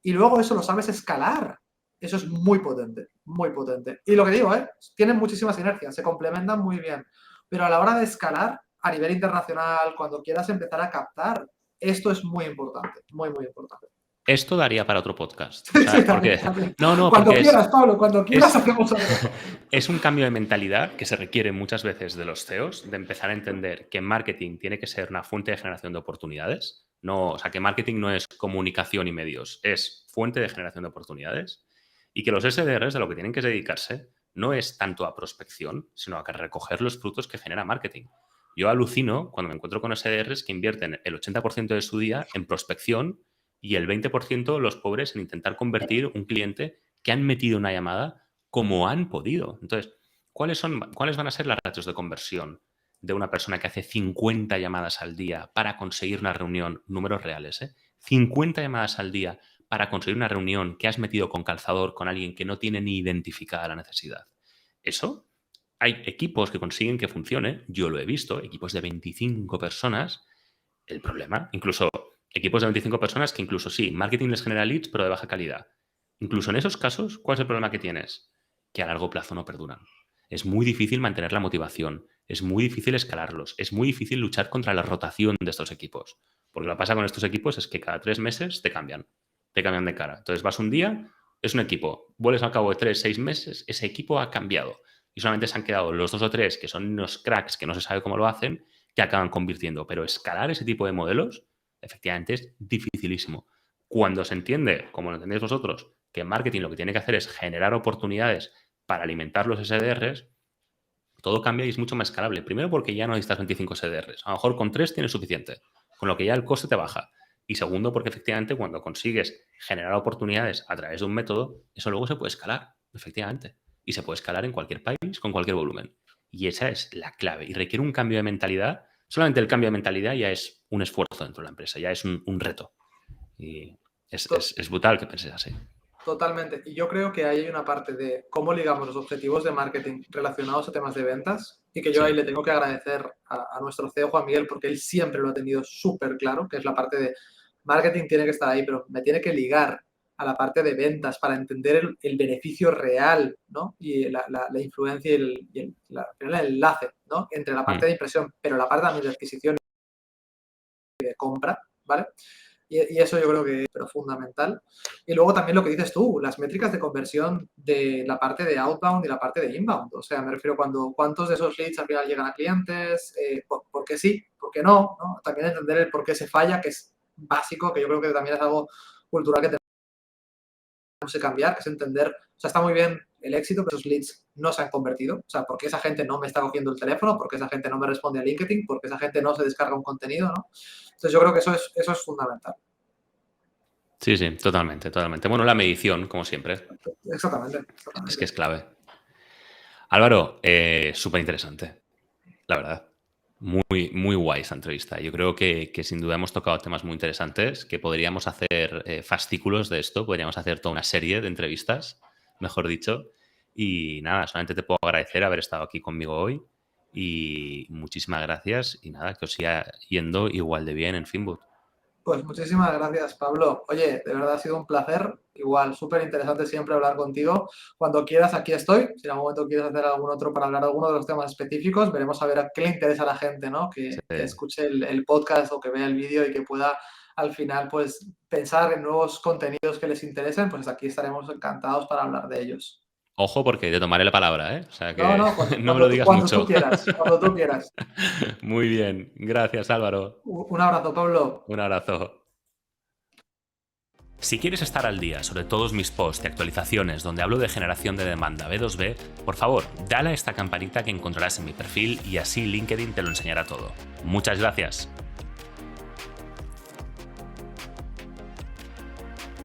y luego eso lo sabes escalar. Eso es muy potente, muy potente. Y lo que digo, tienen muchísimas sinergias, se complementan muy bien. Pero a la hora de escalar a nivel internacional, cuando quieras empezar a captar, esto es muy importante, muy, muy importante. Esto daría para otro podcast. O Sí, sí, sea, también, porque. también. No, Cuando porque quieras, Pablo, cuando quieras es, hacemos otro. es un cambio de mentalidad que se requiere muchas veces de los CEOs, de empezar a entender que marketing tiene que ser una fuente de generación de oportunidades. No, o sea, que marketing no es comunicación y medios, es fuente de generación de oportunidades. Y que los SDRs de lo que tienen que dedicarse no es tanto a prospección, sino a recoger los frutos que genera marketing. Yo alucino cuando me encuentro con SDRs que invierten el 80% de su día en prospección y el 20% los pobres en intentar convertir un cliente que han metido una llamada como han podido. Entonces, ¿cuáles van a ser las ratios de conversión de una persona que hace 50 llamadas al día para conseguir una reunión, números reales, 50 llamadas al día para conseguir una reunión que has metido con calzador con alguien que no tiene ni identificada la necesidad? Eso, hay equipos que consiguen que funcione, yo lo he visto, equipos de 25 personas. El problema, incluso equipos de 25 personas que incluso sí, marketing les genera leads, pero de baja calidad. Incluso en esos casos, ¿cuál es el problema que tienes? Que a largo plazo no perduran. es muy difícil mantener la motivación, es muy difícil escalarlos, es muy difícil luchar contra la rotación de estos equipos. Porque lo que pasa con estos equipos es que cada 3 meses te cambian de cara. Entonces vas un día, es un equipo, vuelves al cabo de 3, 6 meses, ese equipo ha cambiado. Y solamente se han quedado los 2 o 3 que son unos cracks que no se sabe cómo lo hacen, que acaban convirtiendo. Pero escalar ese tipo de modelos, efectivamente, es dificilísimo. Cuando se entiende, como lo entendéis vosotros, que marketing lo que tiene que hacer es generar oportunidades para alimentar los SDRs, todo cambia y es mucho más escalable. Primero porque ya no necesitas 25 SDRs. A lo mejor con 3 tienes suficiente, con lo que ya el coste te baja. Y segundo, porque efectivamente cuando consigues generar oportunidades a través de un método, eso luego se puede escalar, efectivamente. Y se puede escalar en cualquier país, con cualquier volumen. Y esa es la clave. Y requiere un cambio de mentalidad. Solamente el cambio de mentalidad ya es un esfuerzo dentro de la empresa, ya es un reto. Y es brutal que penses así. Totalmente. Y yo creo que ahí hay una parte de cómo ligamos los objetivos de marketing relacionados a temas de ventas y que yo ahí le tengo que agradecer a nuestro CEO Juan Miguel porque él siempre lo ha tenido súper claro, que es la parte de marketing tiene que estar ahí, pero me tiene que ligar a la parte de ventas para entender el beneficio real, ¿no? Y la influencia y el enlace, ¿no? Entre la parte de impresión, pero la parte también de adquisición y de compra, ¿vale? Y eso yo creo que es fundamental. Y luego también lo que dices tú, las métricas de conversión de la parte de outbound y la parte de inbound. O sea, me refiero cuántos de esos leads al final llegan a clientes, por qué sí, por qué no, ¿no? También entender el por qué se falla, que es básico, que yo creo que también es algo cultural que tenemos que cambiar, que es entender, o sea, está muy bien el éxito, pero esos leads no se han convertido. O sea, ¿por qué esa gente no me está cogiendo el teléfono? ¿Por qué esa gente no me responde a LinkedIn? ¿Por qué esa gente no se descarga un contenido? ¿No? Entonces yo creo que eso es fundamental. Sí, sí, totalmente, totalmente. Bueno, la medición, como siempre. Exactamente. Es que es clave. Álvaro, súper interesante, la verdad. Muy, muy guay esta entrevista. Yo creo que sin duda hemos tocado temas muy interesantes, que podríamos hacer fascículos de esto, podríamos hacer toda una serie de entrevistas, mejor dicho. Y nada, solamente te puedo agradecer haber estado aquí conmigo hoy y muchísimas gracias y nada, que os siga yendo igual de bien en Finboot. Pues muchísimas gracias, Pablo. Oye, de verdad ha sido un placer. Igual, súper interesante siempre hablar contigo. Cuando quieras, aquí estoy. Si en algún momento quieres hacer algún otro para hablar de alguno de los temas específicos, veremos a ver a qué le interesa a la gente, ¿no? Que escuche el podcast o que vea el vídeo y que pueda al final, pues, pensar en nuevos contenidos que les interesen, pues aquí estaremos encantados para hablar de ellos. Ojo, porque te tomaré la palabra, ¿eh? O sea que No, no me lo digas mucho. Cuando tú quieras. Muy bien. Gracias, Álvaro. Un abrazo, Pablo. Un abrazo. Si quieres estar al día sobre todos mis posts y actualizaciones donde hablo de generación de demanda B2B, por favor, dale a esta campanita que encontrarás en mi perfil y así LinkedIn te lo enseñará todo. Muchas gracias.